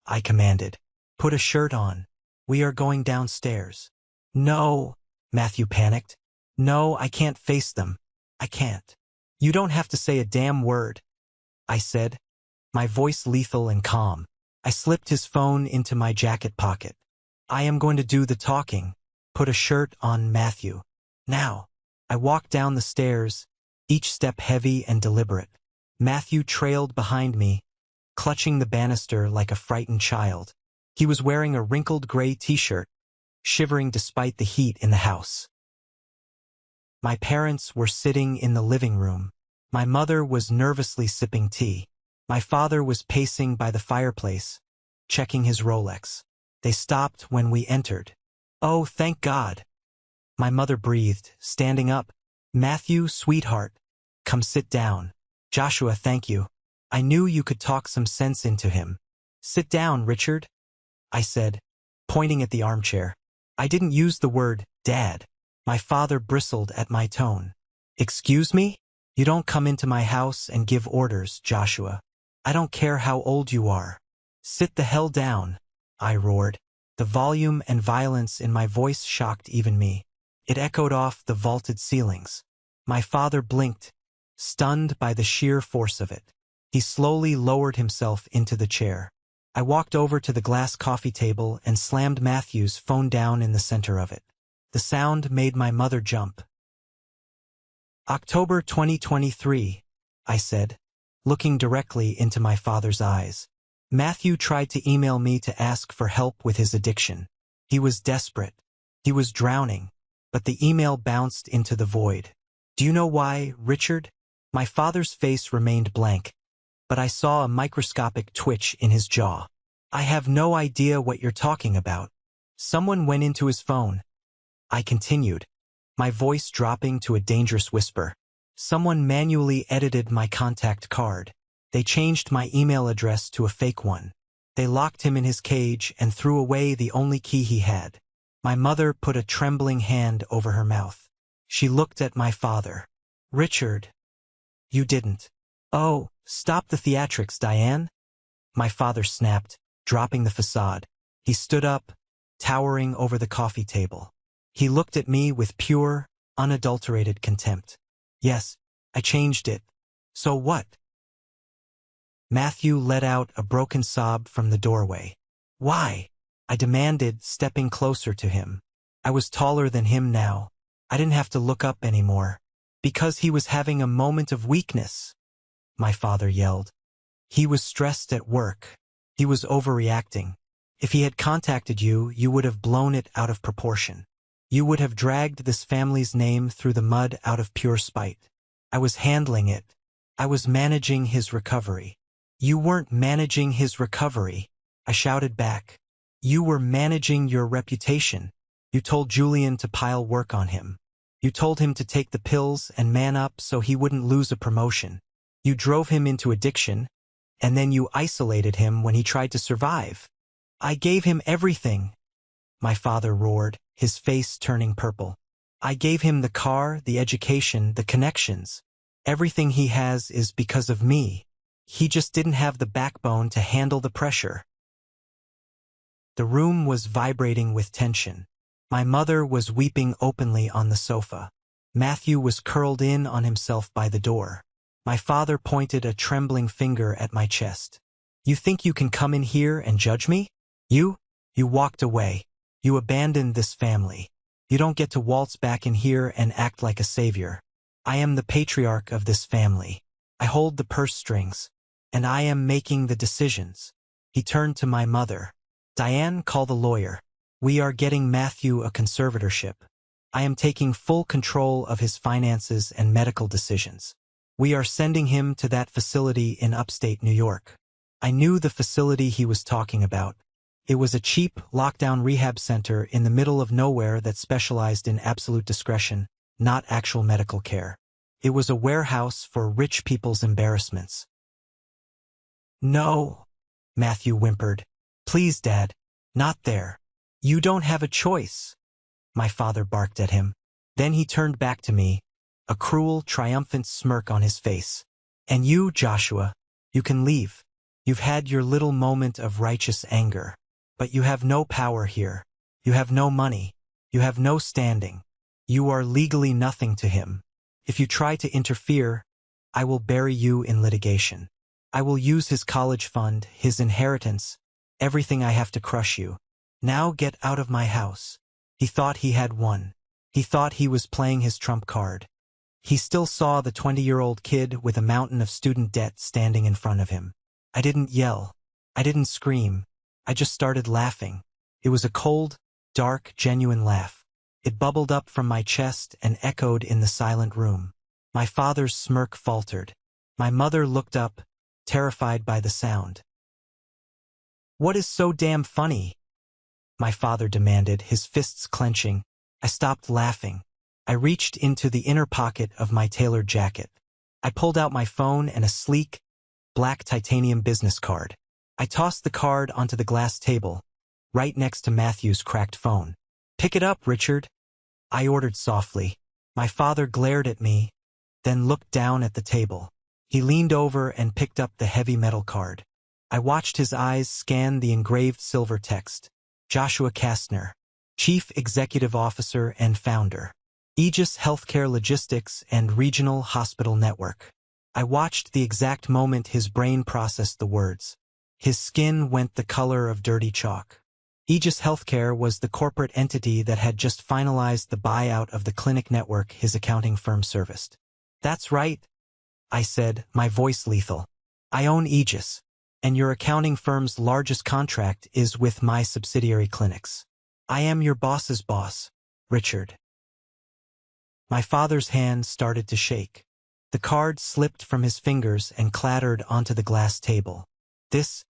I commanded. Put a shirt on. We are going downstairs. No, Matthew panicked. No, I can't face them. I can't. You don't have to say a damn word, I said, my voice lethal and calm. I slipped his phone into my jacket pocket. I am going to do the talking. Put a shirt on, Matthew. Now. I walked down the stairs, each step heavy and deliberate. Matthew trailed behind me, clutching the banister like a frightened child. He was wearing a wrinkled gray t-shirt, shivering despite the heat in the house. My parents were sitting in the living room. My mother was nervously sipping tea. My father was pacing by the fireplace, checking his Rolex. They stopped when we entered. Oh, thank God. My mother breathed, standing up. Matthew, sweetheart, come sit down. Joshua, thank you. I knew you could talk some sense into him. Sit down, Richard, I said, pointing at the armchair. I didn't use the word dad. My father bristled at my tone. Excuse me? You don't come into my house and give orders, Joshua. I don't care how old you are. Sit the hell down, I roared. The volume and violence in my voice shocked even me. It echoed off the vaulted ceilings. My father blinked, stunned by the sheer force of it. He slowly lowered himself into the chair. I walked over to the glass coffee table and slammed Matthew's phone down in the center of it. The sound made my mother jump. October 2023, I said, looking directly into my father's eyes. Matthew tried to email me to ask for help with his addiction. He was desperate. He was drowning. But the email bounced into the void. Do you know why, Richard? My father's face remained blank, but I saw a microscopic twitch in his jaw. I have no idea what you're talking about. Someone went into his phone. I continued, my voice dropping to a dangerous whisper. Someone manually edited my contact card. They changed my email address to a fake one. They locked him in his cage and threw away the only key he had. My mother put a trembling hand over her mouth. She looked at my father. Richard, you didn't. Oh, stop the theatrics, Diane. My father snapped, dropping the facade. He stood up, towering over the coffee table. He looked at me with pure, unadulterated contempt. Yes, I changed it. So what? Matthew let out a broken sob from the doorway. Why? I demanded, stepping closer to him. I was taller than him now. I didn't have to look up anymore. Because he was having a moment of weakness, my father yelled. He was stressed at work. He was overreacting. If he had contacted you, you would have blown it out of proportion. You would have dragged this family's name through the mud out of pure spite. I was handling it. I was managing his recovery. You weren't managing his recovery, I shouted back. You were managing your reputation. You told Julian to pile work on him. You told him to take the pills and man up so he wouldn't lose a promotion. You drove him into addiction, and then you isolated him when he tried to survive. I gave him everything, my father roared, his face turning purple. I gave him the car, the education, the connections. Everything he has is because of me. He just didn't have the backbone to handle the pressure. The room was vibrating with tension. My mother was weeping openly on the sofa. Matthew was curled in on himself by the door. My father pointed a trembling finger at my chest. You think you can come in here and judge me? You walked away. You abandoned this family. You don't get to waltz back in here and act like a savior. I am the patriarch of this family. I hold the purse strings. And I am making the decisions. He turned to my mother. Diane, call the lawyer. We are getting Matthew a conservatorship. I am taking full control of his finances and medical decisions. We are sending him to that facility in upstate New York. I knew the facility he was talking about. It was a cheap, lockdown rehab center in the middle of nowhere that specialized in absolute discretion, not actual medical care. It was a warehouse for rich people's embarrassments. No, Matthew whimpered. Please, Dad, not there. You don't have a choice. My father barked at him. Then he turned back to me, a cruel, triumphant smirk on his face. And you, Joshua, you can leave. You've had your little moment of righteous anger. But you have no power here. You have no money. You have no standing. You are legally nothing to him. If you try to interfere, I will bury you in litigation. I will use his college fund, his inheritance, everything I have to crush you. Now get out of my house. He thought he had won. He thought he was playing his trump card. He still saw the 20-year-old kid with a mountain of student debt standing in front of him. I didn't yell. I didn't scream. I just started laughing. It was a cold, dark, genuine laugh. It bubbled up from my chest and echoed in the silent room. My father's smirk faltered. My mother looked up, terrified by the sound. What is so damn funny? My father demanded, his fists clenching. I stopped laughing. I reached into the inner pocket of my tailored jacket. I pulled out my phone and a sleek, black titanium business card. I tossed the card onto the glass table, right next to Matthew's cracked phone. Pick it up, Richard, I ordered softly. My father glared at me, then looked down at the table. He leaned over and picked up the heavy metal card. I watched his eyes scan the engraved silver text. Joshua Kastner, Chief Executive Officer and Founder, Aegis Healthcare Logistics and Regional Hospital Network. I watched the exact moment his brain processed the words. His skin went the color of dirty chalk. Aegis Healthcare was the corporate entity that had just finalized the buyout of the clinic network his accounting firm serviced. That's right, I said, my voice lethal. I own Aegis, and your accounting firm's largest contract is with my subsidiary clinics. I am your boss's boss, Richard. My father's hand started to shake. The card slipped from his fingers and clattered onto the glass table. This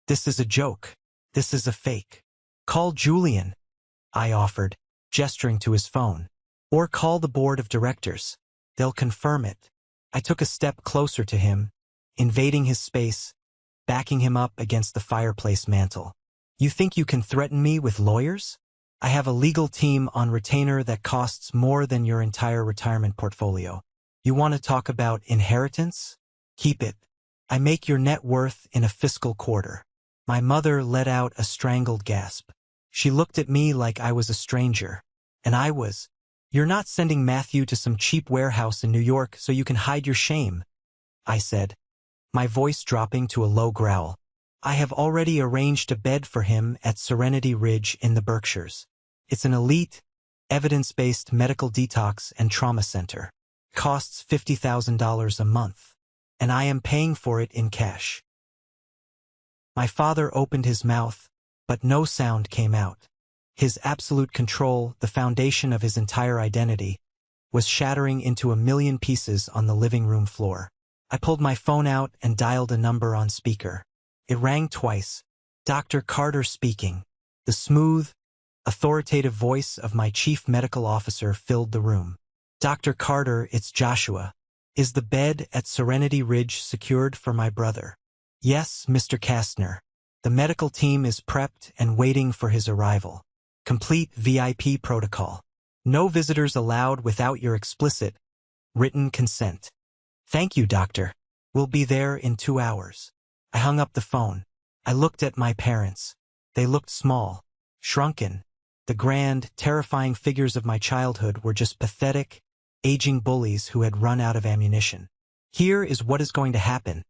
is a joke. This is a fake. Call Julian, I offered, gesturing to his phone. Or call the board of directors. They'll confirm it. I took a step closer to him, invading his space, backing him up against the fireplace mantel. You think you can threaten me with lawyers? I have a legal team on retainer that costs more than your entire retirement portfolio. You want to talk about inheritance? Keep it. I make your net worth in a fiscal quarter. My mother let out a strangled gasp. She looked at me like I was a stranger. And I was. You're not sending Matthew to some cheap warehouse in New York so you can hide your shame, I said, my voice dropping to a low growl. I have already arranged a bed for him at Serenity Ridge in the Berkshires. It's an elite, evidence-based medical detox and trauma center. Costs $50,000 a month, and I am paying for it in cash. My father opened his mouth, but no sound came out. His absolute control, the foundation of his entire identity, was shattering into a million pieces on the living room floor. I pulled my phone out and dialed a number on speaker. It rang twice. Dr. Carter speaking. The smooth, authoritative voice of my chief medical officer filled the room. Dr. Carter, it's Joshua. Is the bed at Serenity Ridge secured for my brother? Yes, Mr. Kastner. The medical team is prepped and waiting for his arrival. Complete VIP protocol. No visitors allowed without your explicit, written consent. Thank you, doctor. We'll be there in 2 hours. I hung up the phone. I looked at my parents. They looked small, shrunken. The grand, terrifying figures of my childhood were just pathetic, aging bullies who had run out of ammunition. Here is what is going to happen,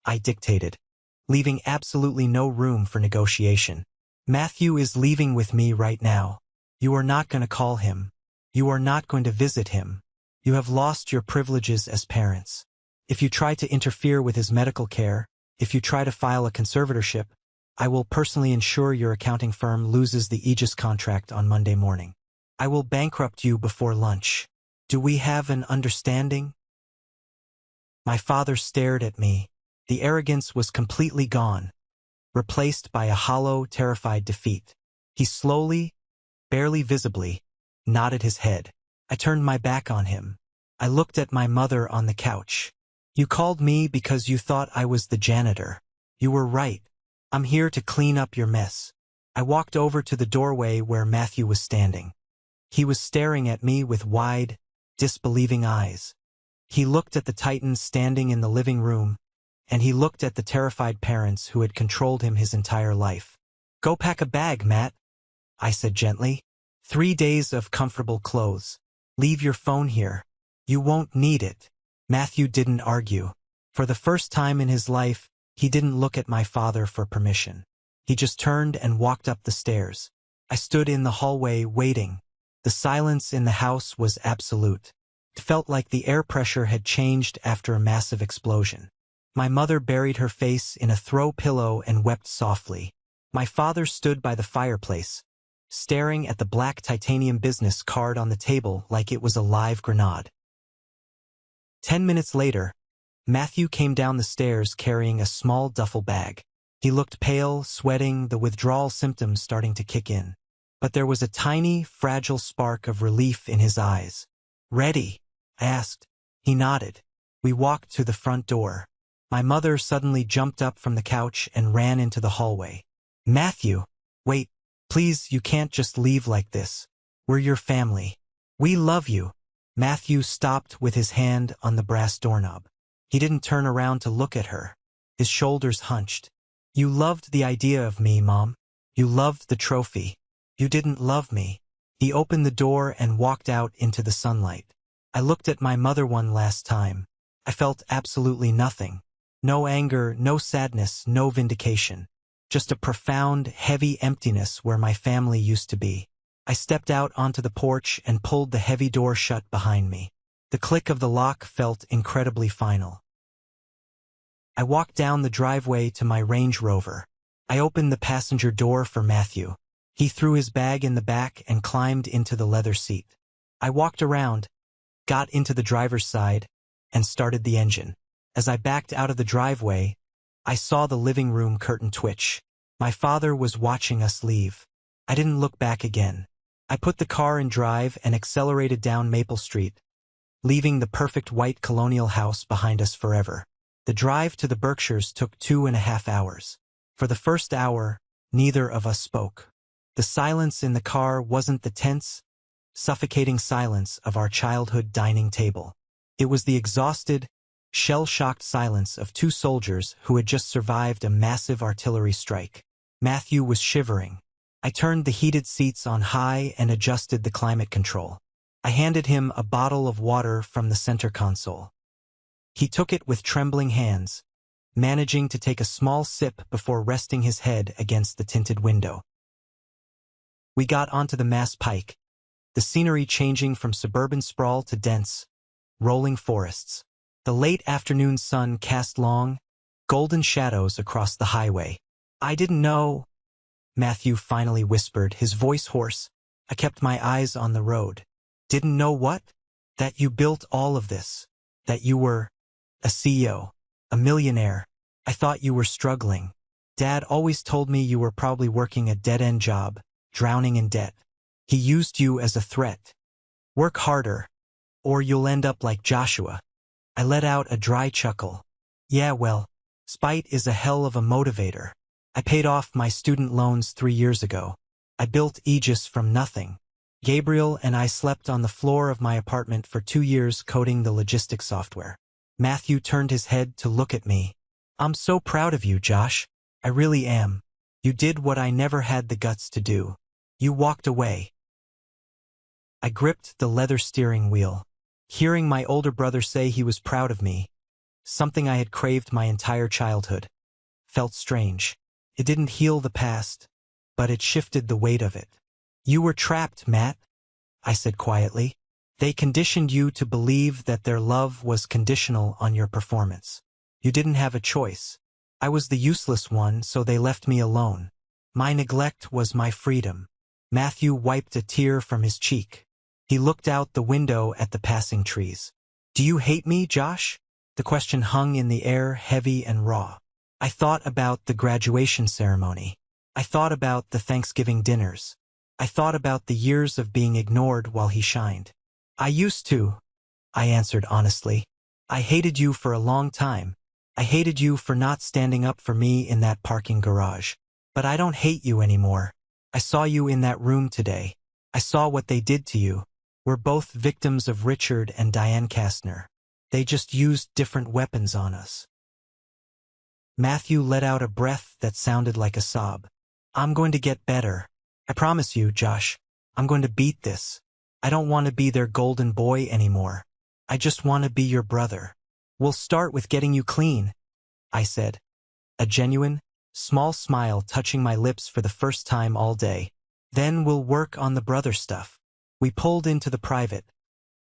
I dictated, leaving absolutely no room for negotiation. Matthew is leaving with me right now. You are not going to call him. You are not going to visit him. You have lost your privileges as parents. If you try to interfere with his medical care, if you try to file a conservatorship, I will personally ensure your accounting firm loses the Aegis contract on Monday morning. I will bankrupt you before lunch. Do we have an understanding? My father stared at me. The arrogance was completely gone, replaced by a hollow, terrified defeat. He slowly, barely visibly, nodded his head. I turned my back on him. I looked at my mother on the couch. You called me because you thought I was the janitor. You were right. I'm here to clean up your mess. I walked over to the doorway where Matthew was standing. He was staring at me with wide, disbelieving eyes. He looked at the Titans standing in the living room, and he looked at the terrified parents who had controlled him his entire life. Go pack a bag, Matt, I said gently. 3 days of comfortable clothes. Leave your phone here. You won't need it. Matthew didn't argue. For the first time in his life, he didn't look at my father for permission. He just turned and walked up the stairs. I stood in the hallway waiting. The silence in the house was absolute. It felt like the air pressure had changed after a massive explosion. My mother buried her face in a throw pillow and wept softly. My father stood by the fireplace, staring at the black titanium business card on the table like it was a live grenade. 10 minutes later, Matthew came down the stairs carrying a small duffel bag. He looked pale, sweating, the withdrawal symptoms starting to kick in. But there was a tiny, fragile spark of relief in his eyes. Ready? I asked. He nodded. We walked to the front door. My mother suddenly jumped up from the couch and ran into the hallway. Matthew! Wait, please, you can't just leave like this. We're your family. We love you. Matthew stopped with his hand on the brass doorknob. He didn't turn around to look at her. His shoulders hunched. You loved the idea of me, Mom. You loved the trophy. You didn't love me. He opened the door and walked out into the sunlight. I looked at my mother one last time. I felt absolutely nothing. No anger, no sadness, no vindication. Just a profound, heavy emptiness where my family used to be. I stepped out onto the porch and pulled the heavy door shut behind me. The click of the lock felt incredibly final. I walked down the driveway to my Range Rover. I opened the passenger door for Matthew. He threw his bag in the back and climbed into the leather seat. I walked around, got into the driver's side, and started the engine. As I backed out of the driveway, I saw the living room curtain twitch. My father was watching us leave. I didn't look back again. I put the car in drive and accelerated down Maple Street, leaving the perfect white colonial house behind us forever. The drive to the Berkshires took 2.5 hours. For the first hour, neither of us spoke. The silence in the car wasn't the tense, suffocating silence of our childhood dining table. It was the exhausted, shell-shocked silence of two soldiers who had just survived a massive artillery strike. Matthew was shivering. I turned the heated seats on high and adjusted the climate control. I handed him a bottle of water from the center console. He took it with trembling hands, managing to take a small sip before resting his head against the tinted window. We got onto the Mass Pike, the scenery changing from suburban sprawl to dense, rolling forests. The late afternoon sun cast long, golden shadows across the highway. I didn't know, Matthew finally whispered, his voice hoarse. I kept my eyes on the road. Didn't know what? That you built all of this. That you were a CEO, a millionaire. I thought you were struggling. Dad always told me you were probably working a dead-end job, drowning in debt. He used you as a threat. Work harder, or you'll end up like Joshua. I let out a dry chuckle. Yeah, well, spite is a hell of a motivator. I paid off my student loans 3 years ago. I built Aegis from nothing. Gabriel and I slept on the floor of my apartment for 2 years coding the logistics software. Matthew turned his head to look at me. I'm so proud of you, Josh. I really am. You did what I never had the guts to do. You walked away. I gripped the leather steering wheel. Hearing my older brother say he was proud of me, something I had craved my entire childhood, felt strange. It didn't heal the past, but it shifted the weight of it. You were trapped, Matt, I said quietly. They conditioned you to believe that their love was conditional on your performance. You didn't have a choice. I was the useless one, so they left me alone. My neglect was my freedom. Matthew wiped a tear from his cheek. He looked out the window at the passing trees. Do you hate me, Josh? The question hung in the air, heavy and raw. I thought about the graduation ceremony. I thought about the Thanksgiving dinners. I thought about the years of being ignored while he shined. I used to, I answered honestly. I hated you for a long time. I hated you for not standing up for me in that parking garage. But I don't hate you anymore. I saw you in that room today. I saw what they did to you. We're both victims of Richard and Diane Kastner. They just used different weapons on us. Matthew let out a breath that sounded like a sob. I'm going to get better. I promise you, Josh. I'm going to beat this. I don't want to be their golden boy anymore. I just want to be your brother. We'll start with getting you clean, I said. A genuine, small smile touching my lips for the first time all day. Then we'll work on the brother stuff. We pulled into the private,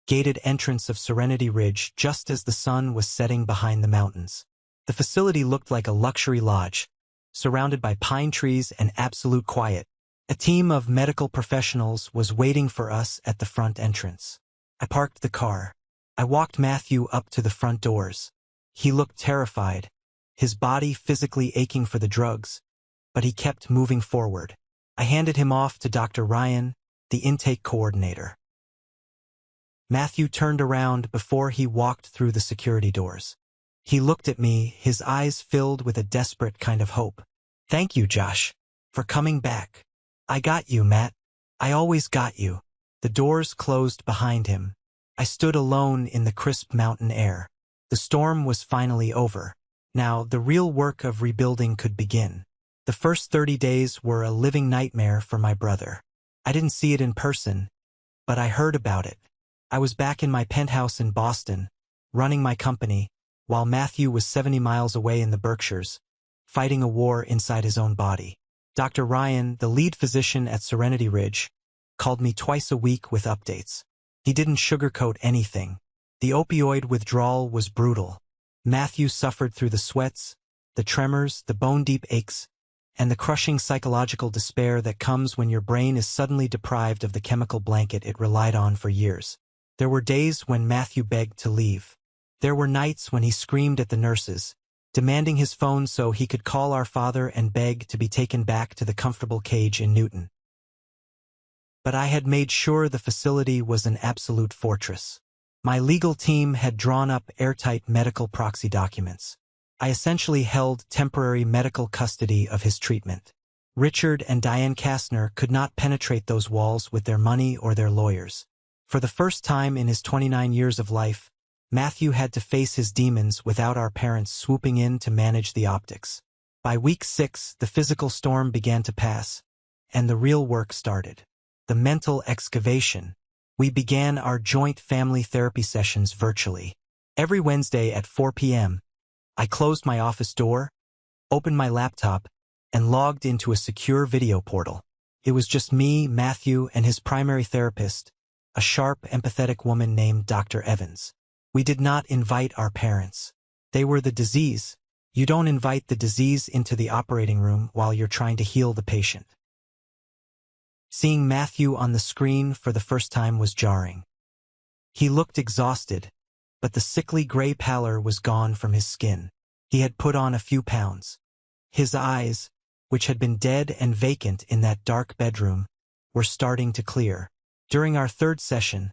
gated entrance of Serenity Ridge just as the sun was setting behind the mountains. The facility looked like a luxury lodge, surrounded by pine trees and absolute quiet. A team of medical professionals was waiting for us at the front entrance. I parked the car. I walked Matthew up to the front doors. He looked terrified, his body physically aching for the drugs, but he kept moving forward. I handed him off to Dr. Ryan, the intake coordinator. Matthew turned around before he walked through the security doors. He looked at me, his eyes filled with a desperate kind of hope. Thank you, Josh, for coming back. I got you, Matt. I always got you. The doors closed behind him. I stood alone in the crisp mountain air. The storm was finally over. Now the real work of rebuilding could begin. The first 30 days were a living nightmare for my brother. I didn't see it in person, but I heard about it. I was back in my penthouse in Boston, running my company, while Matthew was 70 miles away in the Berkshires, fighting a war inside his own body. Dr. Ryan, the lead physician at Serenity Ridge, called me twice a week with updates. He didn't sugarcoat anything. The opioid withdrawal was brutal. Matthew suffered through the sweats, the tremors, the bone-deep aches, and the crushing psychological despair that comes when your brain is suddenly deprived of the chemical blanket it relied on for years. There were days when Matthew begged to leave. There were nights when he screamed at the nurses, demanding his phone so he could call our father and beg to be taken back to the comfortable cage in Newton. But I had made sure the facility was an absolute fortress. My legal team had drawn up airtight medical proxy documents. I essentially held temporary medical custody of his treatment. Richard and Diane Kastner could not penetrate those walls with their money or their lawyers. For the first time in his 29 years of life, Matthew had to face his demons without our parents swooping in to manage the optics. By week 6, the physical storm began to pass, and the real work started. The mental excavation. We began our joint family therapy sessions virtually. Every Wednesday at 4 p.m., I closed my office door, opened my laptop, and logged into a secure video portal. It was just me, Matthew, and his primary therapist, a sharp, empathetic woman named Dr. Evans. We did not invite our parents. They were the disease. You don't invite the disease into the operating room while you're trying to heal the patient. Seeing Matthew on the screen for the first time was jarring. He looked exhausted, but the sickly gray pallor was gone from his skin. He had put on a few pounds. His eyes, which had been dead and vacant in that dark bedroom, were starting to clear. During our third session,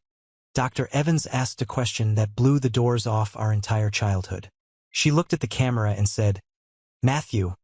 Dr. Evans asked a question that blew the doors off our entire childhood. She looked at the camera and said, "Matthew,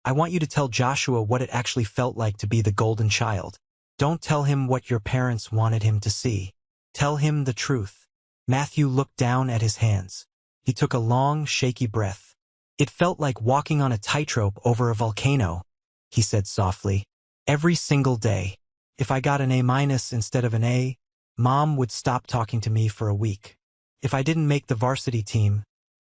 I want you to tell Joshua what it actually felt like to be the golden child. Don't tell him what your parents wanted him to see. Tell him the truth." Matthew looked down at his hands. He took a long, shaky breath. "It felt like walking on a tightrope over a volcano," he said softly. "Every single day. If I got an A- instead of an A, Mom would stop talking to me for a week. If I didn't make the varsity team,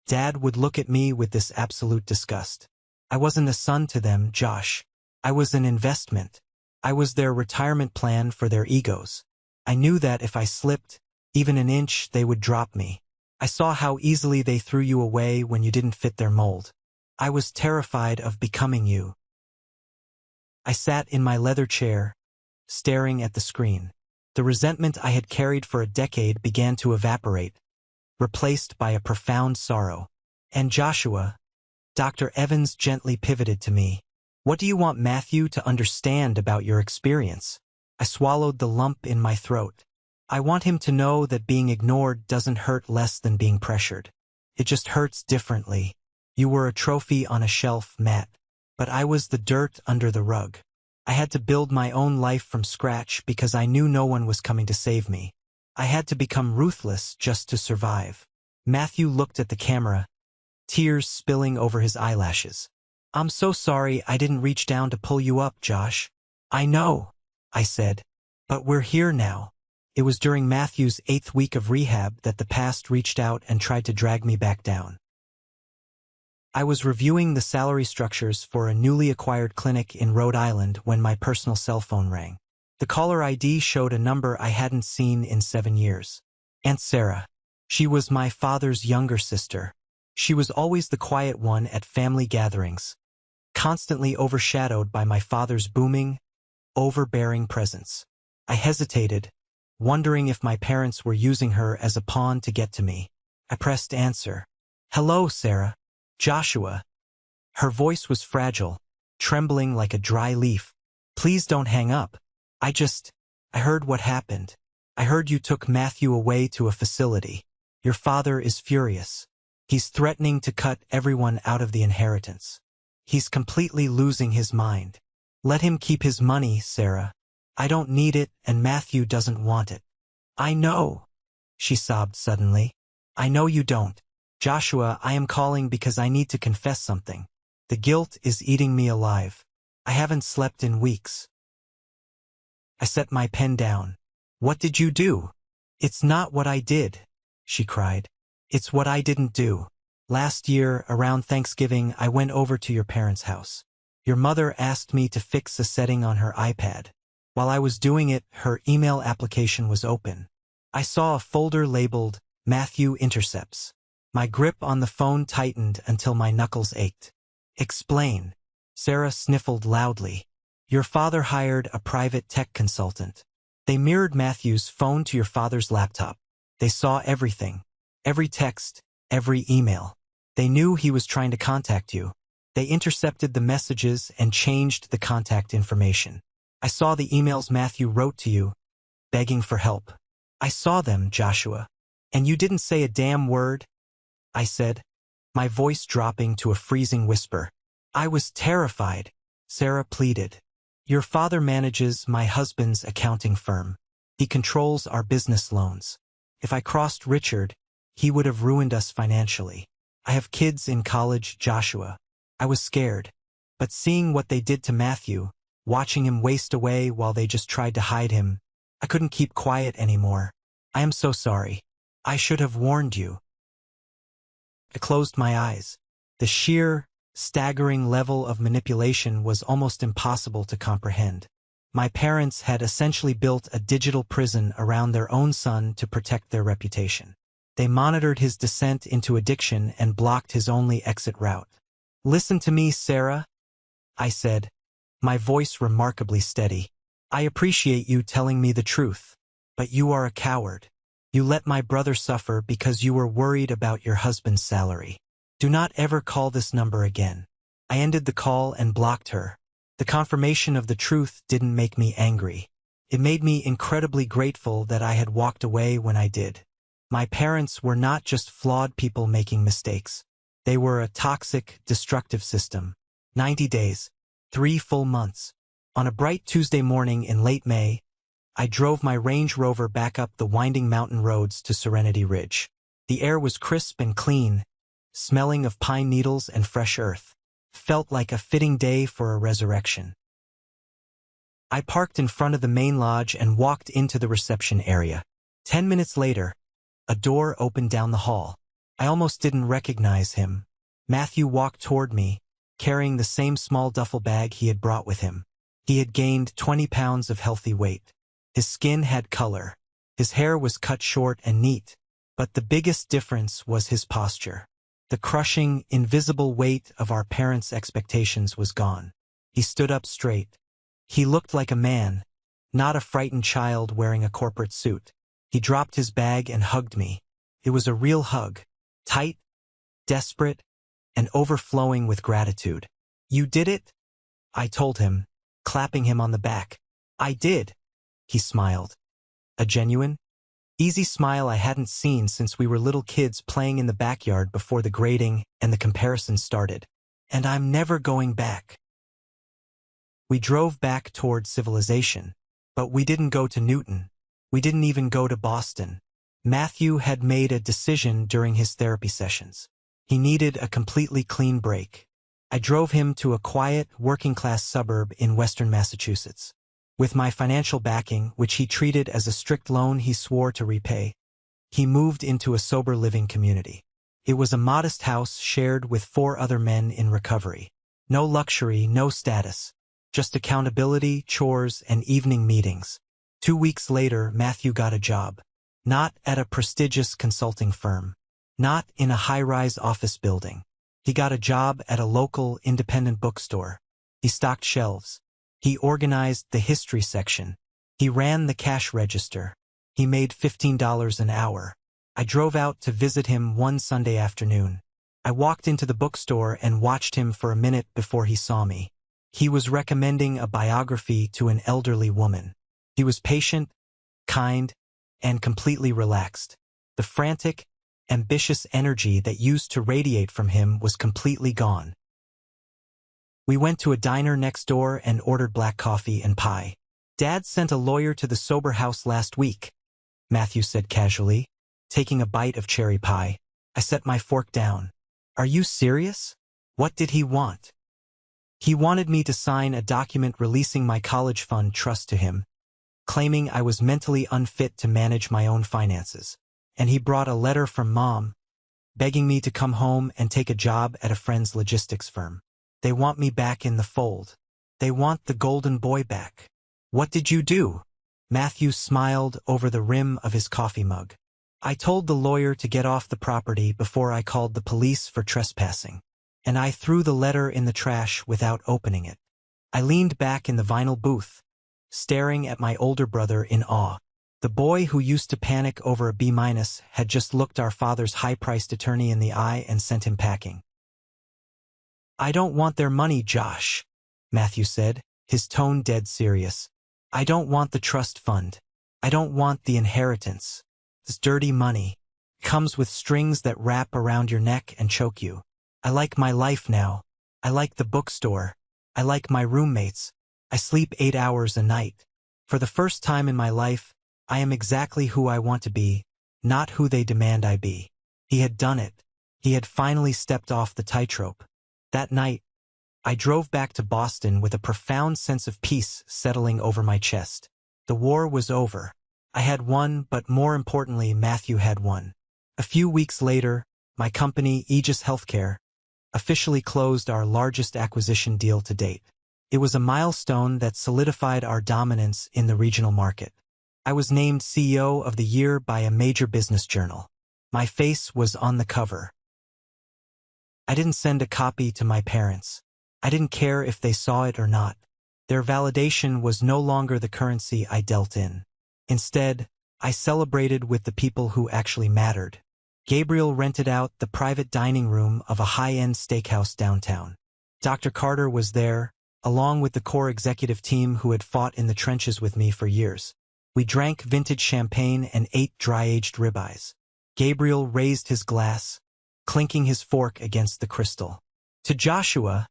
Dad would look at me with this absolute disgust. I wasn't a son to them, Josh. I was an investment. I was their retirement plan for their egos. I knew that if I slipped even an inch, they would drop me. I saw how easily they threw you away when you didn't fit their mold. I was terrified of becoming you." I sat in my leather chair, staring at the screen. The resentment I had carried for a decade began to evaporate, replaced by a profound sorrow. "And Joshua," Dr. Evans gently pivoted to me, "what do you want Matthew to understand about your experience?" I swallowed the lump in my throat. "I want him to know that being ignored doesn't hurt less than being pressured. It just hurts differently. You were a trophy on a shelf, Matt, but I was the dirt under the rug. I had to build my own life from scratch because I knew no one was coming to save me. I had to become ruthless just to survive." Matthew looked at the camera, tears spilling over his eyelashes. "I'm so sorry I didn't reach down to pull you up, Josh." "I know," I said, "but we're here now." It was during Matthew's 8th week of rehab that the past reached out and tried to drag me back down. I was reviewing the salary structures for a newly acquired clinic in Rhode Island when my personal cell phone rang. The caller ID showed a number I hadn't seen in 7 years. Aunt Sarah. She was my father's younger sister. She was always the quiet one at family gatherings, constantly overshadowed by my father's booming, overbearing presence. I hesitated, wondering if my parents were using her as a pawn to get to me. I pressed answer. "Hello, Sarah. Joshua." Her voice was fragile, trembling like a dry leaf. "Please don't hang up. I heard what happened. I heard you took Matthew away to a facility. Your father is furious. He's threatening to cut everyone out of the inheritance. He's completely losing his mind. Let him keep his money, Sarah. I don't need it, and Matthew doesn't want it." "I know," she sobbed suddenly. "I know you don't. Joshua, I am calling because I need to confess something. The guilt is eating me alive. I haven't slept in weeks. I set my pen down. What did you do? It's not what I did, she cried. It's what I didn't do. Last year, around Thanksgiving, I went over to your parents' house. Your mother asked me to fix a setting on her iPad. While I was doing it, her email application was open. I saw a folder labeled Matthew Intercepts. My grip on the phone tightened until my knuckles ached. Explain. Sarah sniffled loudly. Your father hired a private tech consultant. They mirrored Matthew's phone to your father's laptop. They saw everything. Every text, every email. They knew he was trying to contact you. They intercepted the messages and changed the contact information. I saw the emails Matthew wrote to you, begging for help. I saw them, Joshua. And you didn't say a damn word? I said, my voice dropping to a freezing whisper. I was terrified, Sarah pleaded. Your father manages my husband's accounting firm. He controls our business loans. If I crossed Richard, he would have ruined us financially. I have kids in college, Joshua. I was scared. But seeing what they did to Matthew, watching him waste away while they just tried to hide him, I couldn't keep quiet anymore. I am so sorry. I should have warned you. I closed my eyes. The sheer, staggering level of manipulation was almost impossible to comprehend. My parents had essentially built a digital prison around their own son to protect their reputation. They monitored his descent into addiction and blocked his only exit route. Listen to me, Sarah, I said, my voice remarkably steady. I appreciate you telling me the truth, but you are a coward. You let my brother suffer because you were worried about your husband's salary. Do not ever call this number again. I ended the call and blocked her. The confirmation of the truth didn't make me angry. It made me incredibly grateful that I had walked away when I did. My parents were not just flawed people making mistakes. They were a toxic, destructive system. 90 days. 3 full months. On a bright Tuesday morning in late May, I drove my Range Rover back up the winding mountain roads to Serenity Ridge. The air was crisp and clean, smelling of pine needles and fresh earth. Felt like a fitting day for a resurrection. I parked in front of the main lodge and walked into the reception area. 10 minutes later, a door opened down the hall. I almost didn't recognize him. Matthew walked toward me, carrying the same small duffel bag he had brought with him. He had gained 20 pounds of healthy weight. His skin had color. His hair was cut short and neat. But the biggest difference was his posture. The crushing, invisible weight of our parents' expectations was gone. He stood up straight. He looked like a man, not a frightened child wearing a corporate suit. He dropped his bag and hugged me. It was a real hug. Tight, desperate, and overflowing with gratitude. You did it? I told him, clapping him on the back. I did. He smiled. A genuine, easy smile I hadn't seen since we were little kids playing in the backyard before the grading and the comparison started. And I'm never going back. We drove back toward civilization, but we didn't go to Newton. We didn't even go to Boston. Matthew had made a decision during his therapy sessions. He needed a completely clean break. I drove him to a quiet, working-class suburb in western Massachusetts. With my financial backing, which he treated as a strict loan he swore to repay, he moved into a sober living community. It was a modest house shared with 4 other men in recovery. No luxury, no status. Just accountability, chores, and evening meetings. 2 weeks later, Matthew got a job. Not at a prestigious consulting firm. Not in a high-rise office building. He got a job at a local independent bookstore. He stocked shelves. He organized the history section. He ran the cash register. He made $15 an hour. I drove out to visit him one Sunday afternoon. I walked into the bookstore and watched him for a minute before he saw me. He was recommending a biography to an elderly woman. He was patient, kind, and completely relaxed. The frantic, ambitious energy that used to radiate from him was completely gone. We went to a diner next door and ordered black coffee and pie. Dad sent a lawyer to the sober house last week, Matthew said casually, taking a bite of cherry pie. I set my fork down. Are you serious? What did he want? He wanted me to sign a document releasing my college fund trust to him, claiming I was mentally unfit to manage my own finances. And he brought a letter from Mom, begging me to come home and take a job at a friend's logistics firm. They want me back in the fold. They want the golden boy back. What did you do? Matthew smiled over the rim of his coffee mug. I told the lawyer to get off the property before I called the police for trespassing. And I threw the letter in the trash without opening it. I leaned back in the vinyl booth, staring at my older brother in awe. The boy who used to panic over a B- had just looked our father's high-priced attorney in the eye and sent him packing. I don't want their money, Josh, Matthew said, his tone dead serious. I don't want the trust fund. I don't want the inheritance. This dirty money comes with strings that wrap around your neck and choke you. I like my life now. I like the bookstore. I like my roommates. I sleep 8 hours a night. For the first time in my life, I am exactly who I want to be, not who they demand I be. He had done it. He had finally stepped off the tightrope. That night, I drove back to Boston with a profound sense of peace settling over my chest. The war was over. I had won, but more importantly, Matthew had won. A few weeks later, my company, Aegis Healthcare, officially closed our largest acquisition deal to date. It was a milestone that solidified our dominance in the regional market. I was named CEO of the Year by a major business journal. My face was on the cover. I didn't send a copy to my parents. I didn't care if they saw it or not. Their validation was no longer the currency I dealt in. Instead, I celebrated with the people who actually mattered. Gabriel rented out the private dining room of a high-end steakhouse downtown. Dr. Carter was there, along with the core executive team who had fought in the trenches with me for years. We drank vintage champagne and ate dry-aged ribeyes. Gabriel raised his glass, clinking his fork against the crystal. To Joshua,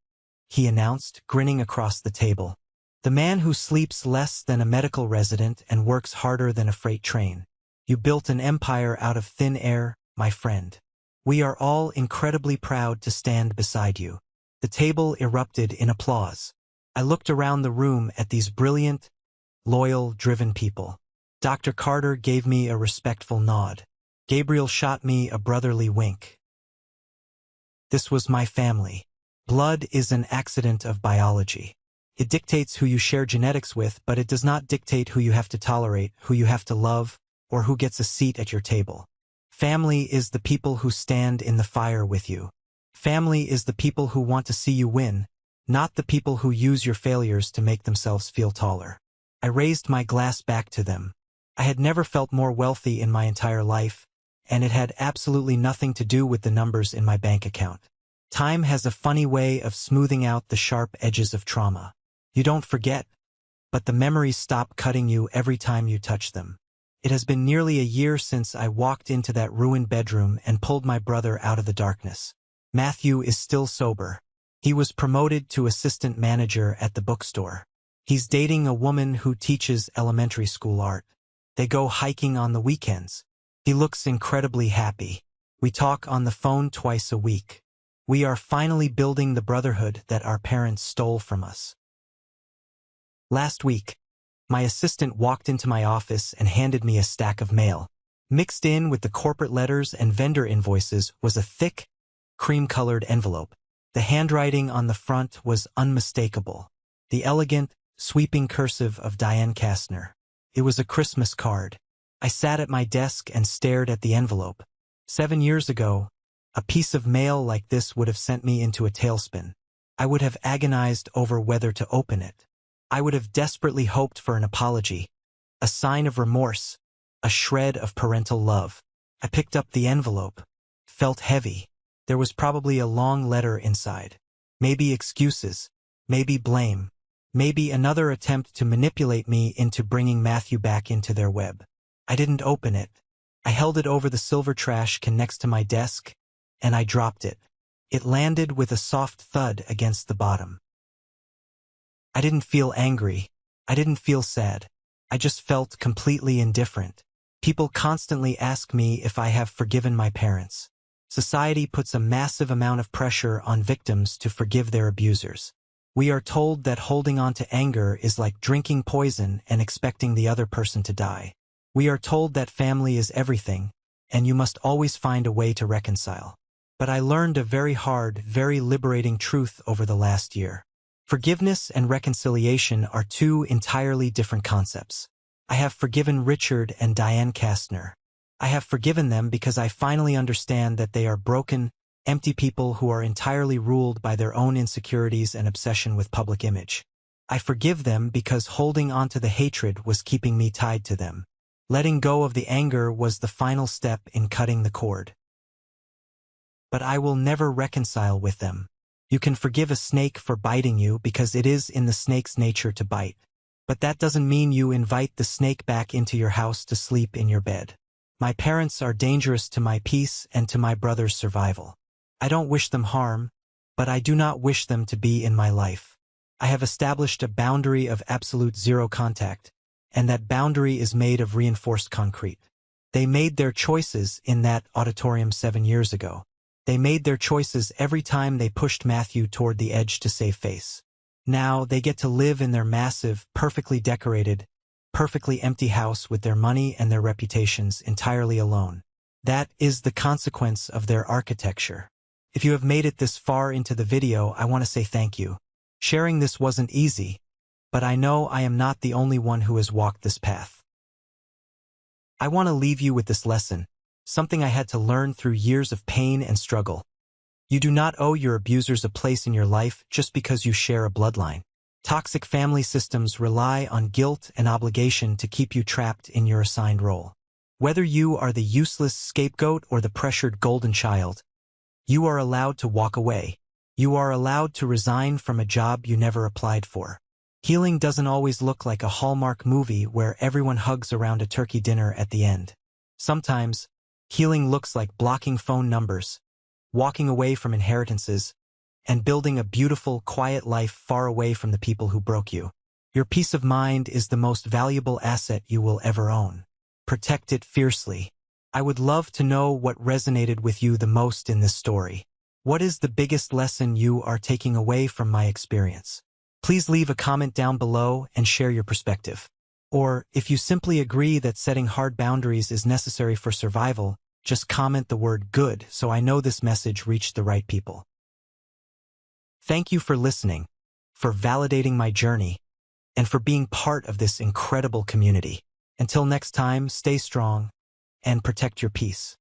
he announced, grinning across the table. The man who sleeps less than a medical resident and works harder than a freight train. You built an empire out of thin air, my friend. We are all incredibly proud to stand beside you. The table erupted in applause. I looked around the room at these brilliant, loyal, driven people. Dr. Carter gave me a respectful nod. Gabriel shot me a brotherly wink. This was my family. Blood is an accident of biology. It dictates who you share genetics with, but it does not dictate who you have to tolerate, who you have to love, or who gets a seat at your table. Family is the people who stand in the fire with you. Family is the people who want to see you win, not the people who use your failures to make themselves feel taller. I raised my glass back to them. I had never felt more wealthy in my entire life, and it had absolutely nothing to do with the numbers in my bank account. Time has a funny way of smoothing out the sharp edges of trauma. You don't forget, but the memories stop cutting you every time you touch them. It has been nearly a year since I walked into that ruined bedroom and pulled my brother out of the darkness. Matthew is still sober. He was promoted to assistant manager at the bookstore. He's dating a woman who teaches elementary school art. They go hiking on the weekends. He looks incredibly happy. We talk on the phone twice a week. We are finally building the brotherhood that our parents stole from us. Last week, my assistant walked into my office and handed me a stack of mail. Mixed in with the corporate letters and vendor invoices was a thick, cream-colored envelope. The handwriting on the front was unmistakable. The elegant, sweeping cursive of Diane Kastner. It was a Christmas card. I sat at my desk and stared at the envelope. 7 years ago, a piece of mail like this would have sent me into a tailspin. I would have agonized over whether to open it. I would have desperately hoped for an apology, a sign of remorse, a shred of parental love. I picked up the envelope, felt heavy. There was probably a long letter inside. Maybe excuses, maybe blame, maybe another attempt to manipulate me into bringing Matthew back into their web. I didn't open it. I held it over the silver trash can next to my desk, and I dropped it. It landed with a soft thud against the bottom. I didn't feel angry. I didn't feel sad. I just felt completely indifferent. People constantly ask me if I have forgiven my parents. Society puts a massive amount of pressure on victims to forgive their abusers. We are told that holding on to anger is like drinking poison and expecting the other person to die. We are told that family is everything, and you must always find a way to reconcile. But I learned a very hard, very liberating truth over the last year. Forgiveness and reconciliation are two entirely different concepts. I have forgiven Richard and Diane Kastner. I have forgiven them because I finally understand that they are broken, empty people who are entirely ruled by their own insecurities and obsession with public image. I forgive them because holding on to the hatred was keeping me tied to them. Letting go of the anger was the final step in cutting the cord. But I will never reconcile with them. You can forgive a snake for biting you because it is in the snake's nature to bite. But that doesn't mean you invite the snake back into your house to sleep in your bed. My parents are dangerous to my peace and to my brother's survival. I don't wish them harm, but I do not wish them to be in my life. I have established a boundary of absolute zero contact, and that boundary is made of reinforced concrete. They made their choices in that auditorium 7 years ago. They made their choices every time they pushed Matthew toward the edge to save face. Now they get to live in their massive, perfectly decorated, perfectly empty house with their money and their reputations entirely alone. That is the consequence of their architecture. If you have made it this far into the video, I want to say thank you. Sharing this wasn't easy, but I know I am not the only one who has walked this path. I want to leave you with this lesson, something I had to learn through years of pain and struggle. You do not owe your abusers a place in your life just because you share a bloodline. Toxic family systems rely on guilt and obligation to keep you trapped in your assigned role. Whether you are the useless scapegoat or the pressured golden child, you are allowed to walk away. You are allowed to resign from a job you never applied for. Healing doesn't always look like a Hallmark movie where everyone hugs around a turkey dinner at the end. Sometimes, healing looks like blocking phone numbers, walking away from inheritances, and building a beautiful, quiet life far away from the people who broke you. Your peace of mind is the most valuable asset you will ever own. Protect it fiercely. I would love to know what resonated with you the most in this story. What is the biggest lesson you are taking away from my experience? Please leave a comment down below and share your perspective. Or, if you simply agree that setting hard boundaries is necessary for survival, just comment the word good so I know this message reached the right people. Thank you for listening, for validating my journey, and for being part of this incredible community. Until next time, stay strong and protect your peace.